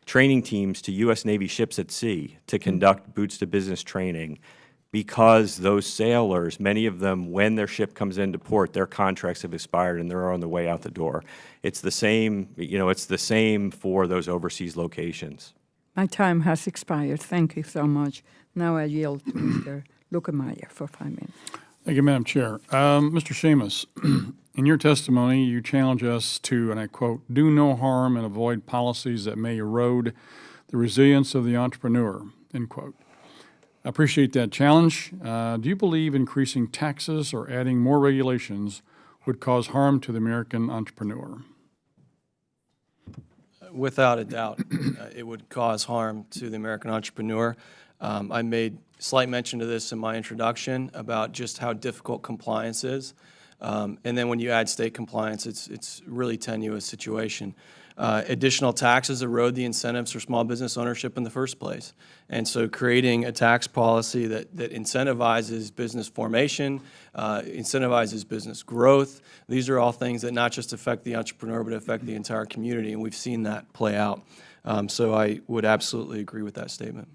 training teams to U.S. Navy ships at sea to conduct boots to business training because those sailors, many of them, when their ship comes into port, their contracts have expired and they're on the way out the door. It's the same, it's the same for those overseas locations. My time has expired. Thank you so much. Now I yield to Mr. Lukemire for 5 minutes. Thank you, Madam Chair. Mr. Sheamus, in your testimony, you challenge us to, and I quote, "do no harm and avoid policies that may erode the resilience of the entrepreneur," end quote. I appreciate that challenge. Do you believe increasing taxes or adding more regulations would cause harm to the American entrepreneur? Without a doubt, it would cause harm to the American entrepreneur. I made slight mention to this in my introduction about just how difficult compliance is. And then when you add state compliance, it's really tenuous situation. Additional taxes erode the incentives for small business ownership in the first place. And so creating a tax policy that incentivizes business formation, incentivizes business growth, these are all things that not just affect the entrepreneur, but affect the entire community, and we've seen that play out. So I would absolutely agree with that statement.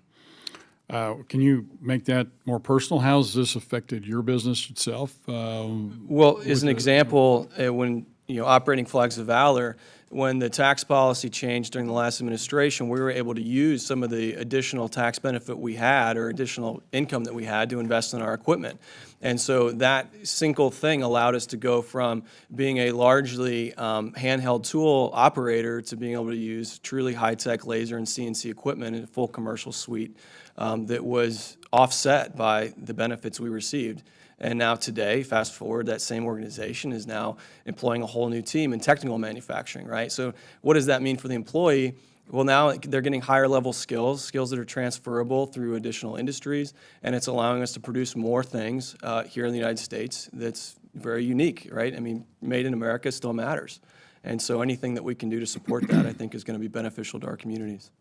Can you make that more personal? How has this affected your business itself? Well, as an example, when operating Flags of Valor, when the tax policy changed during the last administration, we were able to use some of the additional tax benefit we had or additional income that we had to invest in our equipment. And so that single thing allowed us to go from being a largely handheld tool operator to being able to use truly high-tech laser and CNC equipment in a full commercial suite that was offset by the benefits we received. And now today, fast forward, that same organization is now employing a whole new team in technical manufacturing, right? So what does that mean for the employee? Well, now they're getting higher level skills that are transferable through additional industries, and it's allowing us to produce more things here in the United States that's very unique, right? I mean, made in America still matters. And so anything that we can do to support that, I think, is going to be beneficial to our communities.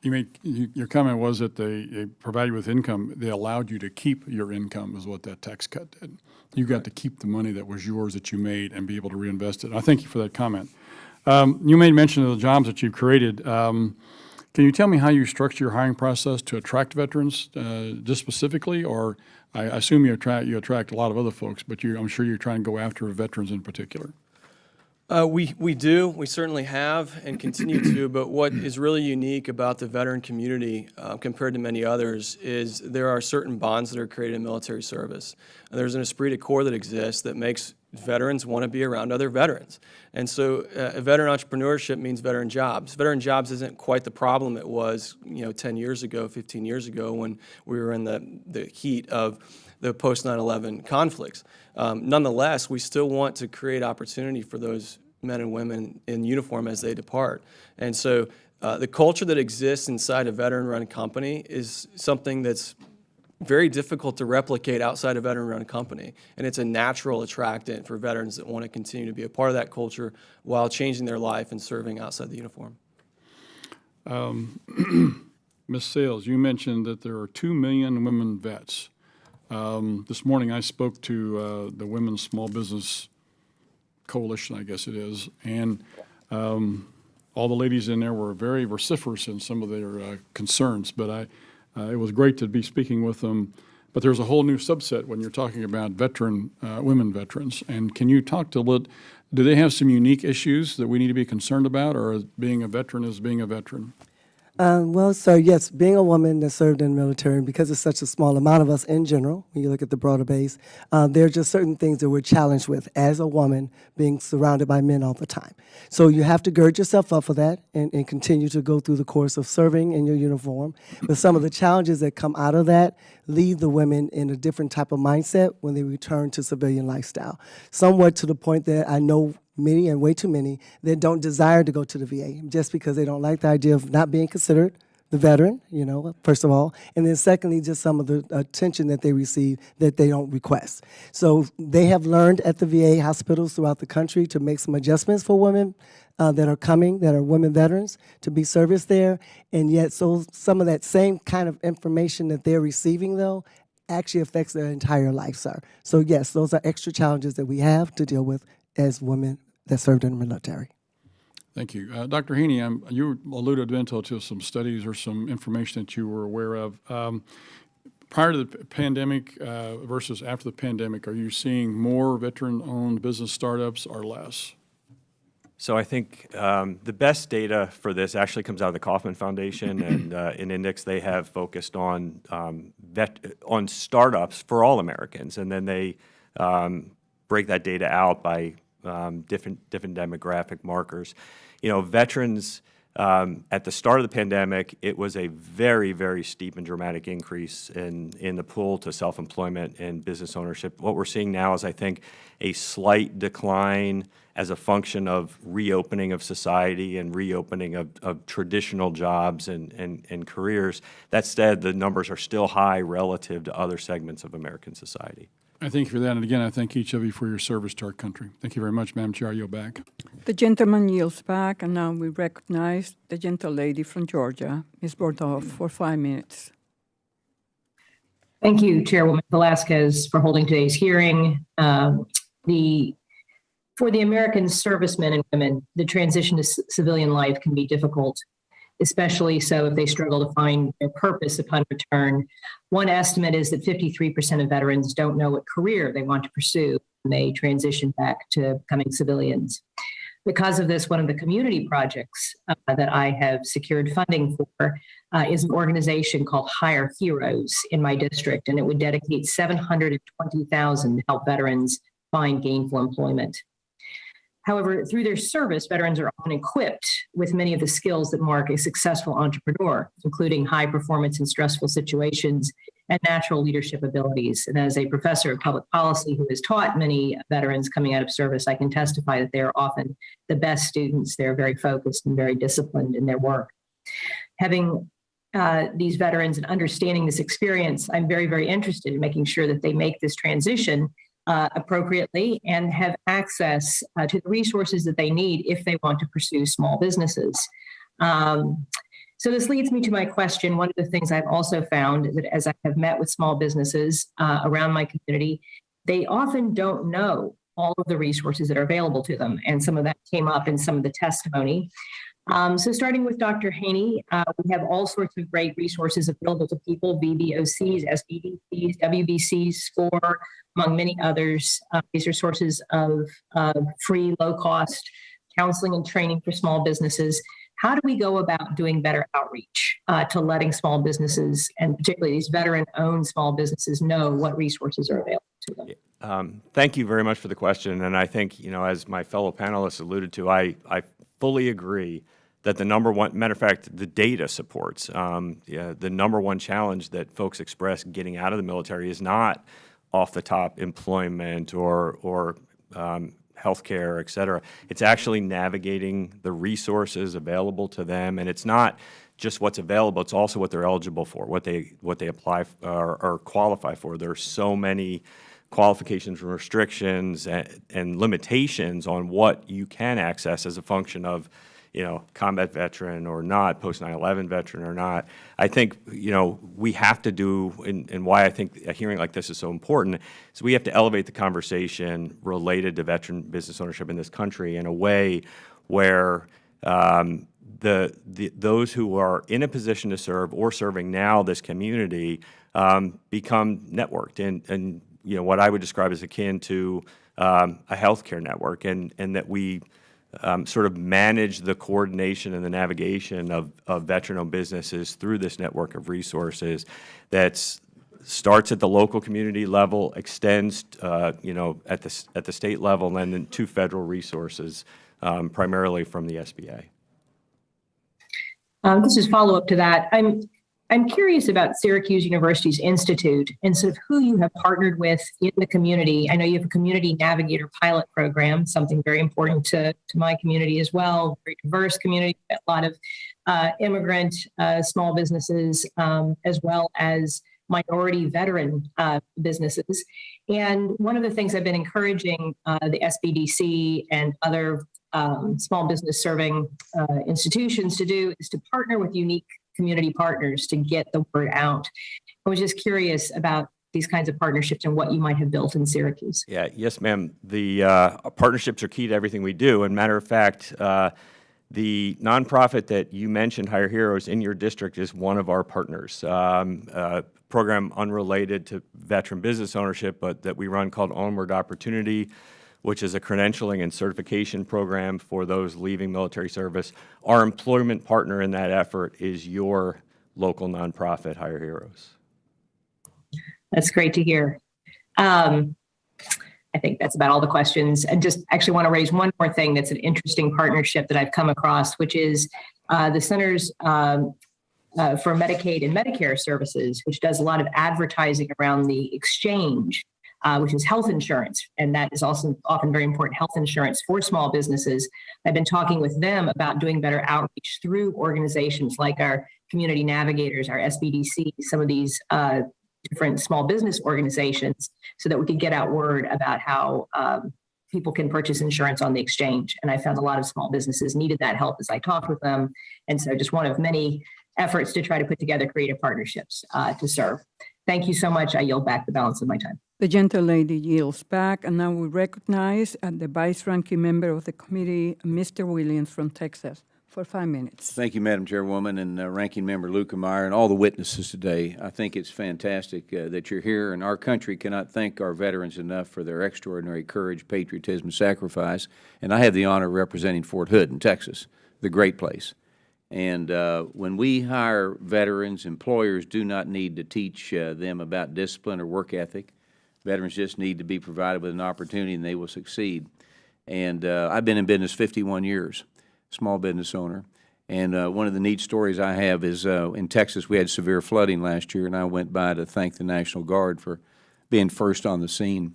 Your comment was that they provided you with income. They allowed you to keep your income is what that tax cut did. You got to keep the money that was yours that you made and be able to reinvest it. I thank you for that comment. You made mention of the jobs that you've created. Can you tell me how you structure your hiring process to attract veterans just specifically, or I assume you attract a lot of other folks, but I'm sure you're trying to go after veterans in particular. We do. We certainly have and continue to. But what is really unique about the veteran community compared to many others is there are certain bonds that are created in military service. There's an esprit de corps that exists that makes veterans want to be around other veterans. And so veteran entrepreneurship means veteran jobs. Veteran jobs isn't quite the problem it was 10 years ago, 15 years ago when we were in the heat of the post 9/11 conflicts. Nonetheless, we still want to create opportunity for those men and women in uniform as they depart. And so the culture that exists inside a veteran-run company is something that's very difficult to replicate outside a veteran-run company. And it's a natural attractant for veterans that want to continue to be a part of that culture while changing their life and serving outside the uniform. Ms. Sales, you mentioned that there are 2 million women vets. This morning I spoke to the Women's Small Business Coalition, I guess it is, and all the ladies in there were very vociferous in some of their concerns, but it was great to be speaking with them. But there's a whole new subset when you're talking about women veterans. And can you talk do they have some unique issues that we need to be concerned about, or being a veteran is being a veteran? Well, sir, yes, being a woman that served in the military, because it's such a small amount of us in general, when you look at the broader base, there are just certain things that we're challenged with as a woman being surrounded by men all the time. So you have to gird yourself up for that and continue to go through the course of serving in your uniform. But some of the challenges that come out of that leave the women in a different type of mindset when they return to civilian lifestyle, somewhat to the point that I know many, and way too many, that don't desire to go to the VA just because they don't like the idea of not being considered the veteran, first of all, and then secondly, just some of the attention that they receive that they don't request. So they have learned at the VA hospitals throughout the country to make some adjustments for women that are women veterans, to be serviced there, and yet so some of that same kind of information that they're receiving, though, actually affects their entire life, sir. So yes, those are extra challenges that we have to deal with as women that served in the military. Thank you. Dr. Haney, you alluded, Bento, to some studies or some information that you were aware of. Prior to the pandemic versus after the pandemic, are you seeing more veteran-owned business startups or less? So I think the best data for this actually comes out of the Kauffman Foundation, and in Index they have focused on startups for all Americans, and then they break that data out by different demographic markers. Veterans at the start of the pandemic, it was a very, very steep and dramatic increase in the pull to self-employment and business ownership. What we're seeing now is, I think, a slight decline as a function of reopening of society and reopening of traditional jobs and careers. That said, the numbers are still high relative to other segments of American society. I thank you for that. And again, I thank each of you for your service to our country. Thank you very much, Madam Chair. I yield back. The gentleman yields back, and now we recognize the gentlelady from Georgia, Ms. Bordeaux, for 5 minutes. Thank you, Chairwoman Velasquez, for holding today's hearing. For the American servicemen and women, the transition to civilian life can be difficult, especially so if they struggle to find their purpose upon return. One estimate is that 53% of veterans don't know what career they want to pursue when they transition back to becoming civilians. Because of this, one of the community projects that I have secured funding for is an organization called Hire Heroes in my district, and it would dedicate $720,000 to help veterans find gainful employment. However, through their service, veterans are often equipped with many of the skills that mark a successful entrepreneur, including high performance in stressful situations and natural leadership abilities. And as a professor of public policy who has taught many veterans coming out of service, I can testify that they are often the best students. They're very focused and very disciplined in their work. Having these veterans and understanding this experience, I'm very, very interested in making sure that they make this transition appropriately and have access to the resources that they need if they want to pursue small businesses. So this leads me to my question. One of the things I've also found is that as I have met with small businesses around my community, they often don't know all of the resources that are available to them. And some of that came up in some of the testimony. So starting with Dr. Haney, we have all sorts of great resources available to people, VBOCs, SBDCs, WBCs, SCORE, among many others. These are sources of free, low-cost counseling and training for small businesses. How do we go about doing better outreach to letting small businesses, and particularly these veteran-owned small businesses, know what resources are available to them? Thank you very much for the question. And I think, as my fellow panelists alluded to, I fully agree that the number one, matter of fact, the data supports the number one challenge that folks express getting out of the military is not off the top employment or healthcare, et cetera. It's actually navigating the resources available to them, and it's not just what's available, it's also what they're eligible for, what they apply or qualify for. There's so many qualifications and restrictions and limitations on what you can access as a function of, combat veteran or not, post 9/11 veteran or not. I think, we have to do, and why I think a hearing like this is so important, is we have to elevate the conversation related to veteran business ownership in this country in a way where those who are in a position to serve or serving now this community become networked and what I would describe as akin to a healthcare network, and that we sort of manage the coordination and the navigation of veteran-owned businesses through this network of resources that starts at the local community level, extends, at the state level, and then to federal resources, primarily from the SBA. This is follow-up to that. I'm curious about Syracuse University's Institute and sort of who you have partnered with in the community. I know you have a community navigator pilot program, something very important to my community as well, very diverse community, a lot of immigrant small businesses, as well as minority veteran businesses. And one of the things I've been encouraging the SBDC and other small business serving institutions to do is to partner with unique community partners to get the word out. I was just curious about these kinds of partnerships and what you might have built in Syracuse. Yeah, yes, ma'am. The partnerships are key to everything we do. And matter of fact, the nonprofit that you mentioned, Hire Heroes, in your district is one of our partners. A program unrelated to veteran business ownership, but that we run called Onward Opportunity, which is a credentialing and certification program for those leaving military service. Our employment partner in that effort is your local nonprofit, Hire Heroes. That's great to hear. I think that's about all the questions. And just actually want to raise one more thing that's an interesting partnership that I've come across, which is the Centers for Medicaid and Medicare Services, which does a lot of advertising around the exchange, which is health insurance. And that is also often very important health insurance for small businesses. I've been talking with them about doing better outreach through organizations like our community navigators, our SBDC, some of these different small business organizations, so that we could get out word about how people can purchase insurance on the exchange. And I found a lot of small businesses needed that help as I talked with them. And so just one of many efforts to try to put together creative partnerships to serve. Thank you so much. I yield back the balance of my time. The gentlelady yields back, and now we recognize the vice-ranking member of the committee, Mr. Williams from Texas, for 5 minutes. Thank you, Madam Chairwoman, and Ranking Member Lukemeyer, and all the witnesses today. I think it's fantastic that you're here, and our country cannot thank our veterans enough for their extraordinary courage, patriotism, and sacrifice. And I have the honor of representing Fort Hood in Texas, the great place. And when we hire veterans, employers do not need to teach them about discipline or work ethic. Veterans just need to be provided with an opportunity, and they will succeed. And I've been in business 51 years, small business owner. And one of the neat stories I have is in Texas, we had severe flooding last year, and I went by to thank the National Guard for being first on the scene.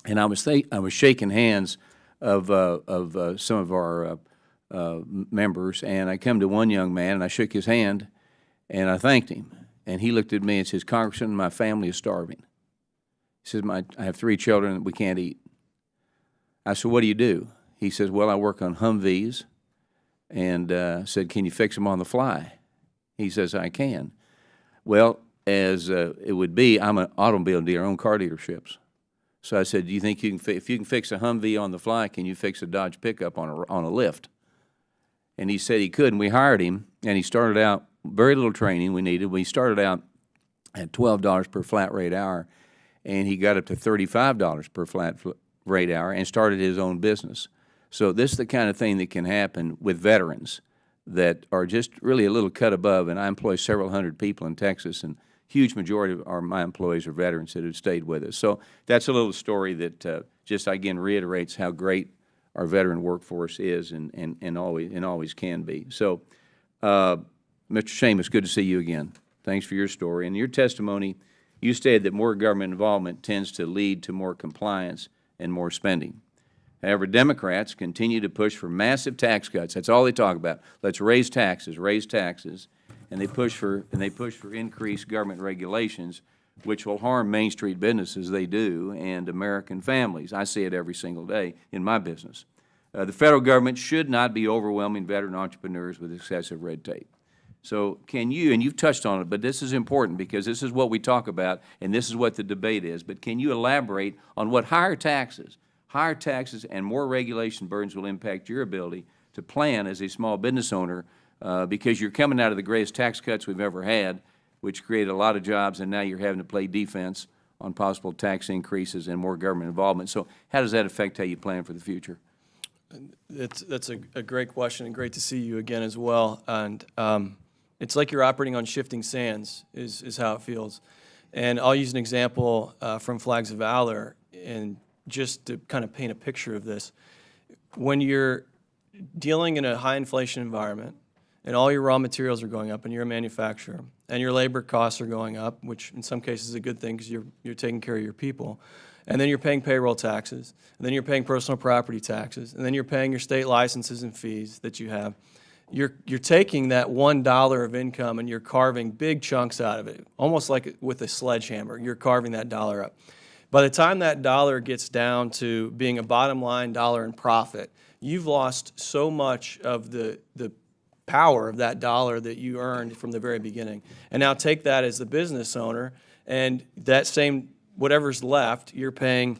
And I was shaking hands of some of our members, and I come to one young man, and I shook his hand, and I thanked him. And he looked at me and says, "Congressman, my family is starving." He says, I have 3 children and we can't eat. I said, "What do you do?" He says, "Well, I work on Humvees." And said, "Can you fix them on the fly?" He says, "I can." Well, as it would be, I'm an automobile dealer, I own car dealerships. So I said, "Do you think you can if you can fix a Humvee on the fly, can you fix a Dodge pickup on a lift?" And he said he could, and we hired him, and he started out, very little training we needed. We started out at $12 per flat rate hour, and he got up to $35 per flat rate hour and started his own business. So this is the kind of thing that can happen with veterans that are just really a little cut above, and I employ several hundred people in Texas, and huge majority of my employees are veterans that have stayed with us. So that's a little story that just, again, reiterates how great our veteran workforce is and always can be. So, Mr. Sheamus, good to see you again. Thanks for your story. In your testimony, you stated that more government involvement tends to lead to more compliance and more spending. However, Democrats continue to push for massive tax cuts. That's all they talk about. Let's raise taxes, and they push for increased government regulations, which will harm Main Street businesses. They do, and American families. I see it every single day in my business. The federal government should not be overwhelming veteran entrepreneurs with excessive red tape. So can you, and you've touched on it, but this is important because this is what we talk about, and this is what the debate is, but can you elaborate on what higher taxes and more regulation burdens will impact your ability to plan as a small business owner, because you're coming out of the greatest tax cuts we've ever had, which created a lot of jobs, and now you're having to play defense on possible tax increases and more government involvement. So how does that affect how you plan for the future? That's a great question, and great to see you again as well. And it's like you're operating on shifting sands is how it feels. And I'll use an example from Flags of Valor, and just to kind of paint a picture of this. When you're dealing in a high inflation environment and all your raw materials are going up, and you're a manufacturer, and your labor costs are going up, which in some cases is a good thing because you're taking care of your people, and then you're paying payroll taxes, and then you're paying personal property taxes, and then you're paying your state licenses and fees that you have. You're taking that $1 of income and you're carving big chunks out of it, almost like with a sledgehammer. You're carving that dollar up. By the time that dollar gets down to being a bottom line dollar in profit, you've lost so much of the power of that dollar that you earned from the very beginning. And now take that as the business owner, and that same, whatever's left, you're paying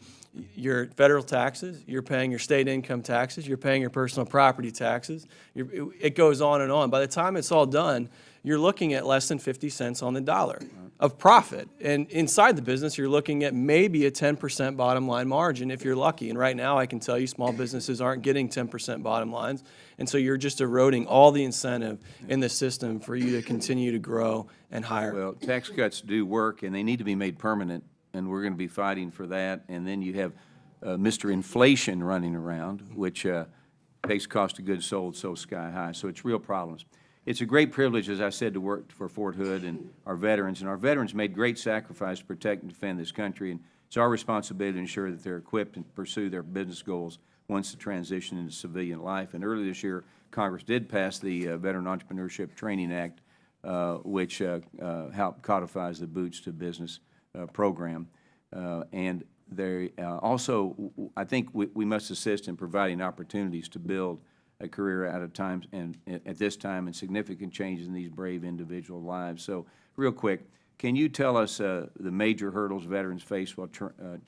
your federal taxes, you're paying your state income taxes, you're paying your personal property taxes. It goes on and on. By the time it's all done, you're looking at less than 50 cents on the dollar of profit. And inside the business, you're looking at maybe a 10% bottom line margin if you're lucky. And right now, I can tell you small businesses aren't getting 10% bottom lines. And so you're just eroding all the incentive in the system for you to continue to grow and hire. Well, tax cuts do work, and they need to be made permanent, and we're going to be fighting for that. And then you have Mr. Inflation running around, which takes cost of goods sold so sky high. So it's real problems. It's a great privilege, as I said, to work for Fort Hood and our veterans. And our veterans made great sacrifice to protect and defend this country. And it's our responsibility to ensure that they're equipped and pursue their business goals once the transition into civilian life. And earlier this year, Congress did pass the Veteran Entrepreneurship Training Act, which helped codifies the Boots to Business program. And they also, I think we must assist in providing opportunities to build a career at a time and at this time and significant changes in these brave individual lives. So real quick, can you tell us the major hurdles veterans face while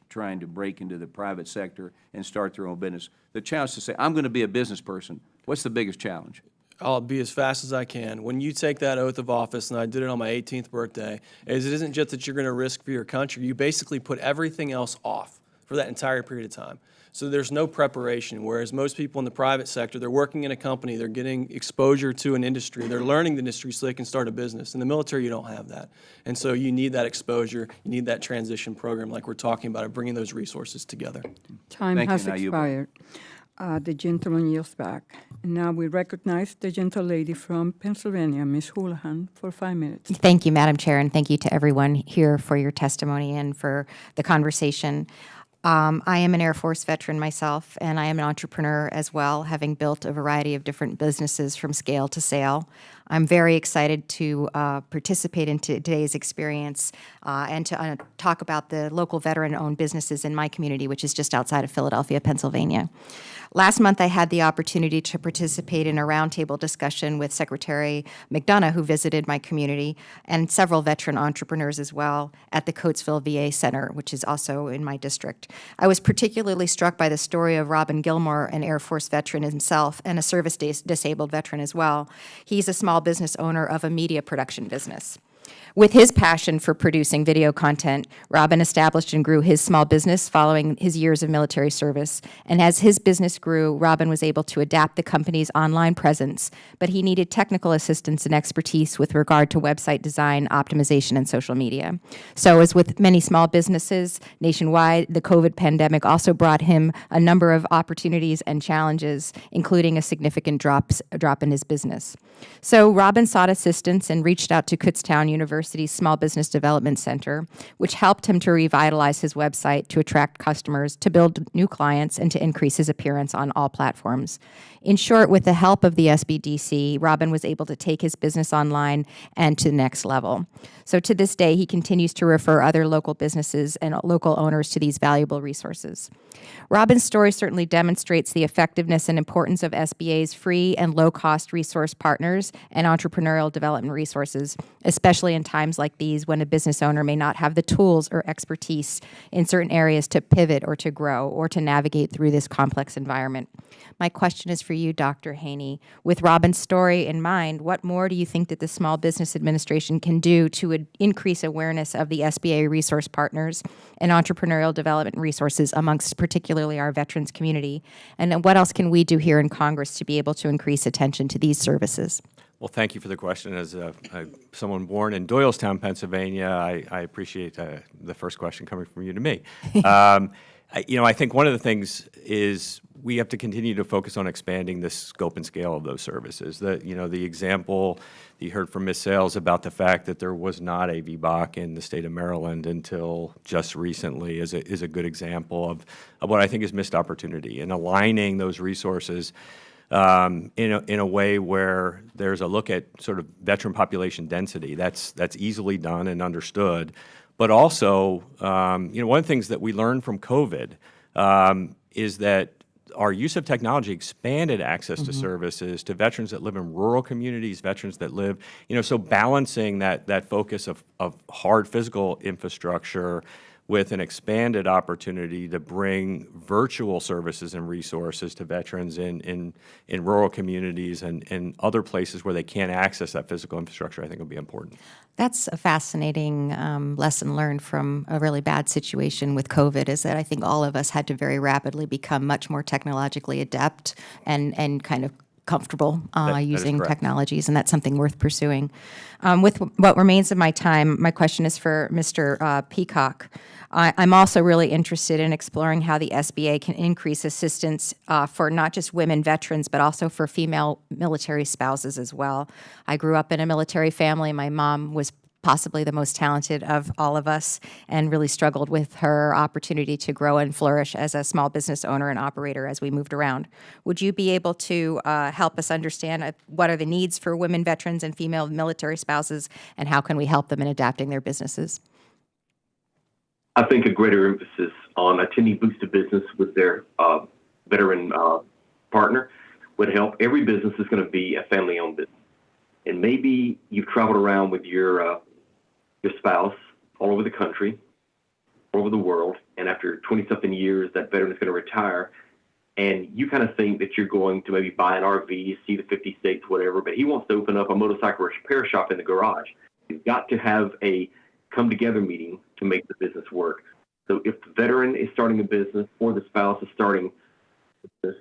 trying to break into the private sector and start their own business? The challenge to say, I'm going to be a business person. What's the biggest challenge? I'll be as fast as I can. When you take that oath of office, and I did it on my 18th birthday, it isn't just that you're going to risk for your country. You basically put everything else off for that entire period of time. So there's no preparation, whereas most people in the private sector, they're working in a company, they're getting exposure to an industry, they're learning the industry so they can start a business. In the military, you don't have that. And so you need that exposure, you need that transition program like we're talking about, of bringing those resources together. Time Thank has you. Now you- expired. The gentleman yields back. And now we recognize the gentlelady from Pennsylvania, Ms. Houlihan, for 5 minutes. Thank you, Madam Chair, and thank you to everyone here for your testimony and for the conversation. I am an Air Force veteran myself, and I am an entrepreneur as well, having built a variety of different businesses from scale to sale. I'm very excited to participate in today's experience and to talk about the local veteran-owned businesses in my community, which is just outside of Philadelphia, Pennsylvania. Last month, I had the opportunity to participate in a roundtable discussion with Secretary McDonough, who visited my community, and several veteran entrepreneurs as well at the Coatesville VA Center, which is also in my district. I was particularly struck by the story of Robin Gilmour, an Air Force veteran himself and a service-disabled veteran as well. He's a small business owner of a media production business. With his passion for producing video content, Robin established and grew his small business following his years of military service. And as his business grew, Robin was able to adapt the company's online presence, but he needed technical assistance and expertise with regard to website design, optimization, and social media. So as with many small businesses nationwide, the COVID pandemic also brought him a number of opportunities and challenges, including a significant drop in his business. So Robin sought assistance and reached out to Kutztown University's Small Business Development Center, which helped him to revitalize his website, to attract customers, to build new clients, and to increase his appearance on all platforms. In short, with the help of the SBDC, Robin was able to take his business online and to the next level. So to this day, he continues to refer other local businesses and local owners to these valuable resources. Robin's story certainly demonstrates the effectiveness and importance of SBA's free and low-cost resource partners and entrepreneurial development resources, especially in times like these when a business owner may not have the tools or expertise in certain areas to pivot or to grow or to navigate through this complex environment. My question is for you, Dr. Haney. With Robin's story in mind, what more do you think that the Small Business Administration can do to increase awareness of the SBA resource partners and entrepreneurial development resources amongst particularly our veterans community? And then what else can we do here in Congress to be able to increase attention to these services? Well, thank you for the question. As someone born in Doylestown, Pennsylvania, I appreciate the first question coming from you to me. I think one of the things is we have to continue to focus on expanding the scope and scale of those services. The example you heard from Ms. Sales about the fact that there was not a VBOC in the state of Maryland until just recently is a good example of what I think is missed opportunity, and aligning those resources in a way where there's a look at sort of veteran population density. That's easily done and understood. But also, one of the things that we learned from COVID is that our use of technology expanded access to services to veterans that live in rural communities, veterans that live, so balancing that focus of hard physical infrastructure with an expanded opportunity to bring virtual services and resources to veterans in rural communities and other places where they can't access that physical infrastructure, I think will be important. That's a fascinating lesson learned from a really bad situation with COVID, is that I think all of us had to very rapidly become much more technologically adept and kind of comfortable using technologies, and that's something worth pursuing. With what remains of my time, my question is for Mr. Peacock. I'm also really interested in exploring how the SBA can increase assistance for not just women veterans, but also for female military spouses as well. I grew up in a military family. My mom was possibly the most talented of all of us and really struggled with her opportunity to grow and flourish as a small business owner and operator as we moved around. Would you be able to help us understand what are the needs for women veterans and female military spouses, and how can we help them in adapting their businesses? I think a greater emphasis on attending Boots to Business with their veteran partner would help. Every business is going to be a family-owned business. And maybe you've traveled around with your spouse all over the country, all over the world, and after 20-something years, that veteran is going to retire, and you kind of think that you're going to maybe buy an RV, see the 50 states, whatever, but he wants to open up a motorcycle repair shop in the garage. You've got to have a come-together meeting to make the business work. So if the veteran is starting a business or the spouse is starting a business,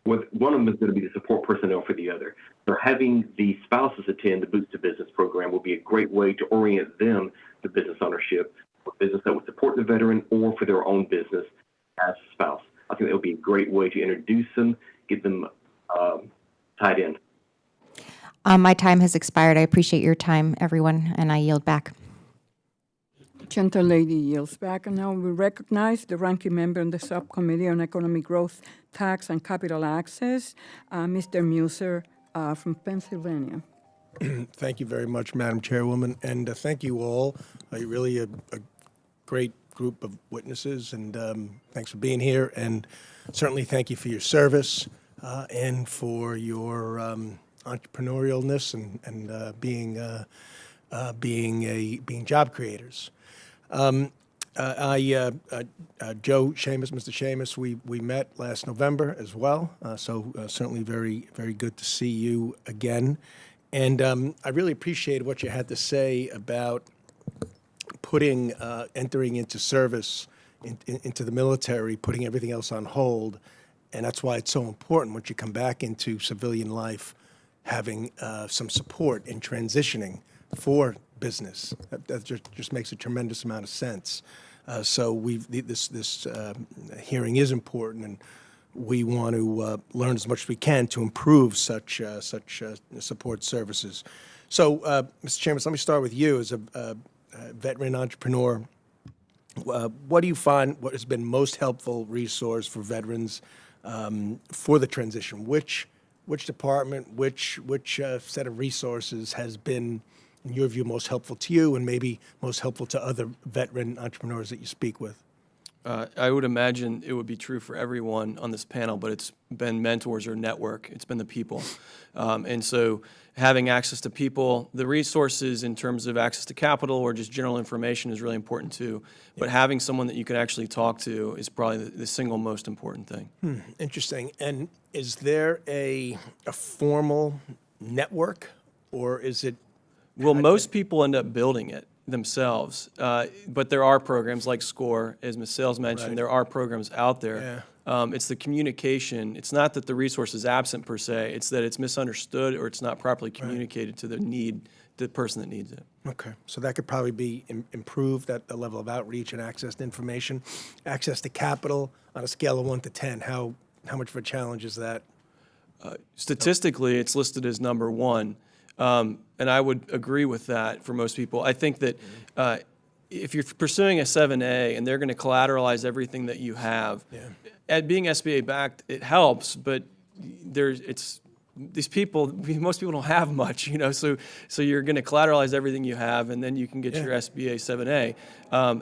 one of them is going to be the support personnel for the other. So having the spouses attend the Boots to Business program will be a great way to orient them to business ownership, for business that would support the veteran or for their own business as a spouse. I think that would be a great way to introduce them, get them tied in. My time has expired. I appreciate your time, everyone, and I yield back. Gentle lady yields back, and now we recognize the ranking member on the Subcommittee on Economic Growth, Tax, and Capital Access, Mr. Muser from Pennsylvania. Thank you very much, Madam Chairwoman, and thank you all. You're really a great group of witnesses, and thanks for being here, and certainly thank you for your service and for your entrepreneurialness and being job creators. Joe Sheamus, Mr. Sheamus, we met last November as well, so certainly very, very good to see you again. And I really appreciated what you had to say about entering into service, into the military, putting everything else on hold, and that's why it's so important once you come back into civilian life, having some support in transitioning for business. That just makes a tremendous amount of sense. So this hearing is important, and we want to learn as much as we can to improve such support services. So, Mr. Chairman, let me start with you as a veteran entrepreneur. What do you find what has been most helpful resource for veterans for the transition? Which department, which set of resources has been, in your view, most helpful to you and maybe most helpful to other veteran entrepreneurs that you speak with? I would imagine it would be true for everyone on this panel, but it's been mentors or network. It's been the people. And so having access to people, the resources in terms of access to capital or just general information is really important too. But having someone that you can actually talk to is probably the single most important thing. Interesting. And is there a formal network, or is it? Well, most people end up building it themselves, but there are programs like SCORE, as Ms. Sales mentioned. Right. There are programs out there. Yeah. It's the communication. It's not that the resource is absent per se. It's that it's misunderstood or it's not properly communicated to the need the person that needs it. Okay, so that could probably be improved, at the level of outreach and access to information, access to capital on a scale of 1 to 10. How much of a challenge is that? Statistically, it's listed as number one, and I would agree with that for most people. I think that if you're pursuing a 7A and they're going to collateralize everything that you have, at being SBA backed, it helps, but these people, most people don't have much, so you're going to collateralize everything you have, and then you can get your SBA 7A.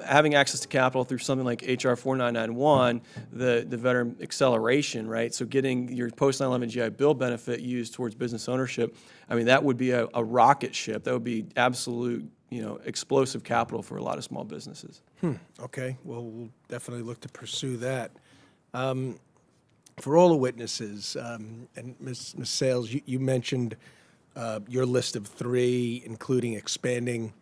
Having access to capital through something like HR 4991, the veteran acceleration, right? So getting your post 9/11 GI Bill benefit used towards business ownership, I mean, that would be a rocket ship. That would be absolute, explosive capital for a lot of small businesses. Okay, well, we'll definitely look to pursue that. For all the witnesses, and Ms. Sales, you mentioned your list of 3, including expanding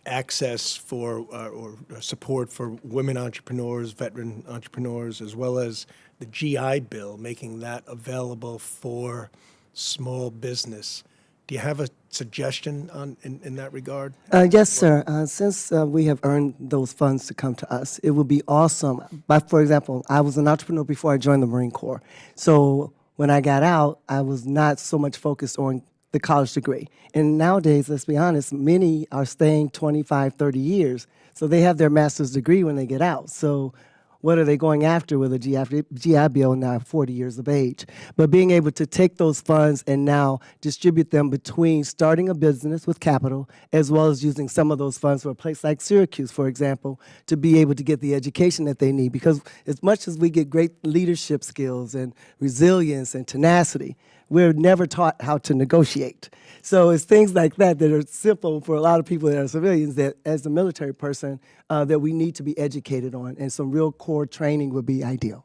access for or support for women entrepreneurs, veteran entrepreneurs, as well as the GI Bill, making that available for small business. Do you have a suggestion in that regard? Yes, sir. Since we have earned those funds to come to us, it would be awesome. But for example, I was an entrepreneur before I joined the Marine Corps. So when I got out, I was not so much focused on the college degree. And nowadays, let's be honest, many are staying 25, 30 years. So they have their master's degree when they get out. So what are they going after with a GI Bill now at 40 years of age? But being able to take those funds and now distribute them between starting a business with capital, as well as using some of those funds for a place like Syracuse, for example, to be able to get the education that they need. Because as much as we get great leadership skills and resilience and tenacity, we're never taught how to negotiate. So it's things like that that are simple for a lot of people that are civilians that, as a military person, that we need to be educated on, and some real core training would be ideal.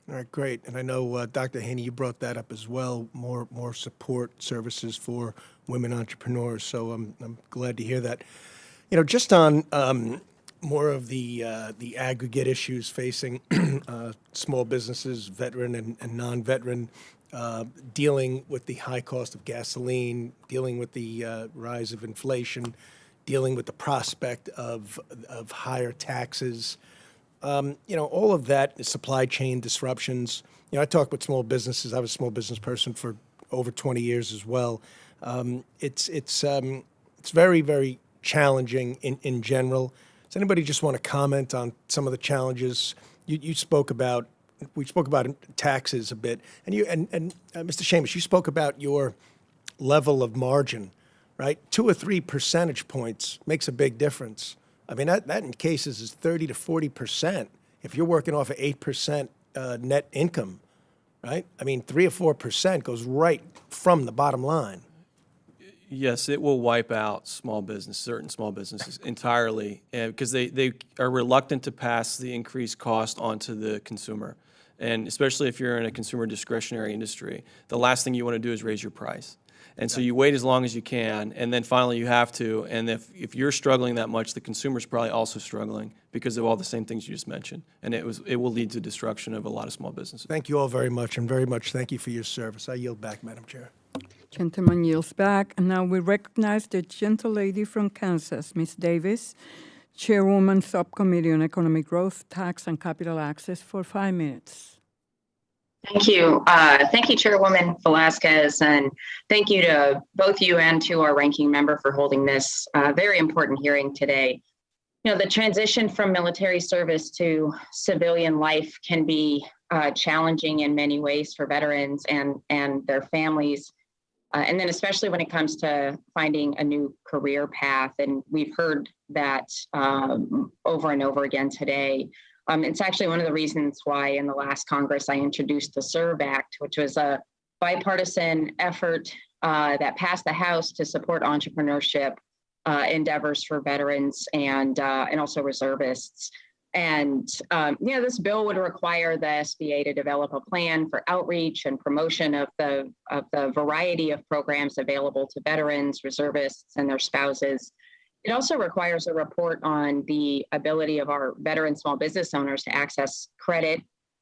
All right, great. And I know, Dr. Haney, you brought that up as well, more support services for women entrepreneurs. So I'm glad to hear that. Just on more of the aggregate issues facing small businesses, veteran and non-veteran, dealing with the high cost of gasoline, dealing with the rise of inflation, dealing with the prospect of higher taxes, all of that, supply chain disruptions. I talk with small businesses. I was a small business person for over 20 years as well. It's very, very challenging in general. Does anybody just want to comment on some of the challenges you spoke about? We spoke about taxes a bit, and Mr. Sheamus, you spoke about your level of margin, right? 2 or 3 percentage points makes a big difference. I mean, that in cases is 30 to 40%. If you're working off of 8% net income, right? I mean, 3 or 4% goes right from the bottom line. Yes, it will wipe out certain small businesses entirely, because they are reluctant to pass the increased cost onto the consumer. And especially if you're in a consumer discretionary industry, the last thing you want to do is raise your price. And so you wait as long as you can, and then finally you have to. And if you're struggling that much, the consumer's probably also struggling because of all the same things you just mentioned. And it will lead to destruction of a lot of small businesses. Thank you all very much, and very much thank you for your service. I yield back, Madam Chair. Gentleman yields back. And now we recognize the gentlelady from Kansas, Ms. Davis, Chairwoman, Subcommittee on Economic Growth, Tax, and Capital Access, for 5 minutes. Thank you. Thank you, Chairwoman Velasquez, and thank you to both you and to our ranking member for holding this very important hearing today. The transition from military service to civilian life can be challenging in many ways for veterans and their families. And then especially when it comes to finding a new career path. And we've heard that over and over again today. It's actually one of the reasons why in the last Congress I introduced the SERVE Act, which was a bipartisan effort that passed the House to support entrepreneurship endeavors for veterans and also reservists. And this bill would require the SBA to develop a plan for outreach and promotion of the variety of programs available to veterans, reservists, and their spouses. It also requires a report on the ability of our veteran small business owners to access credit,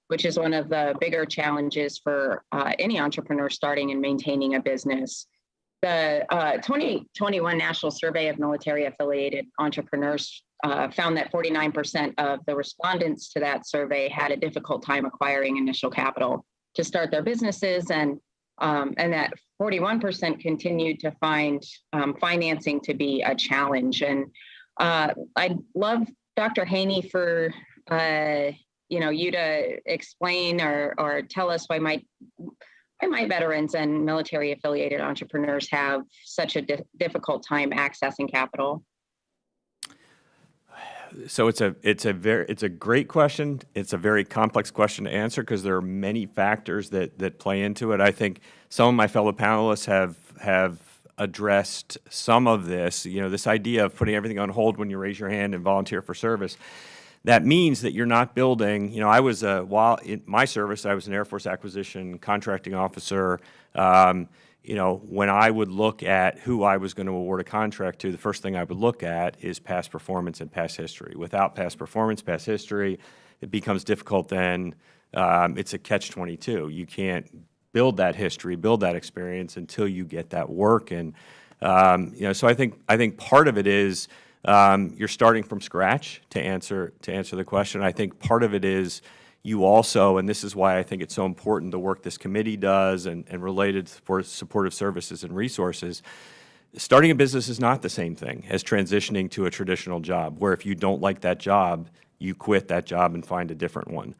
which is one of the bigger challenges for any entrepreneur starting and maintaining a business. The 2021 National Survey of Military Affiliated Entrepreneurs found that 49% of the respondents to that survey had a difficult time acquiring initial capital to start their businesses, and that 41% continued to find financing to be a challenge. And I'd love, Dr. Haney, for you to explain or tell us why might veterans and military affiliated entrepreneurs have such a difficult time accessing capital? So it's a great question. It's a very complex question to answer because there are many factors that play into it. I think some of my fellow panelists have addressed some of this. This idea of putting everything on hold when you raise your hand and volunteer for service. That means that you're not building. While in my service, I was an Air Force acquisition contracting officer. When I would look at who I was going to award a contract to, the first thing I would look at is past performance and past history. Without past performance, past history, it becomes difficult then. It's a catch-22. You can't build that history, build that experience until you get that work. And so I think part of it is you're starting from scratch to answer the question. I think part of it is you also, and this is why I think it's so important, the work this committee does and related for supportive services and resources. Starting a business is not the same thing as transitioning to a traditional job, where if you don't like that job, you quit that job and find a different one.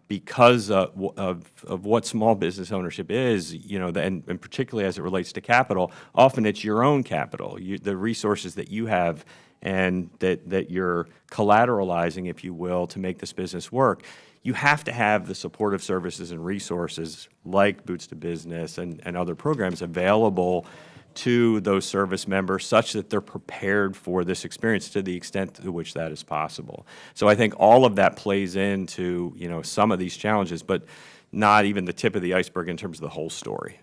Because of what small business ownership is, and particularly as it relates to capital, often it's your own capital, the resources that you have and that you're collateralizing, if you will, to make this business work. You have to have the supportive services and resources like Boots to Business and other programs available to those service members such that they're prepared for this experience to the extent to which that is possible. So I think all of that plays into, some of these challenges, but not even the tip of the iceberg in terms of the whole story.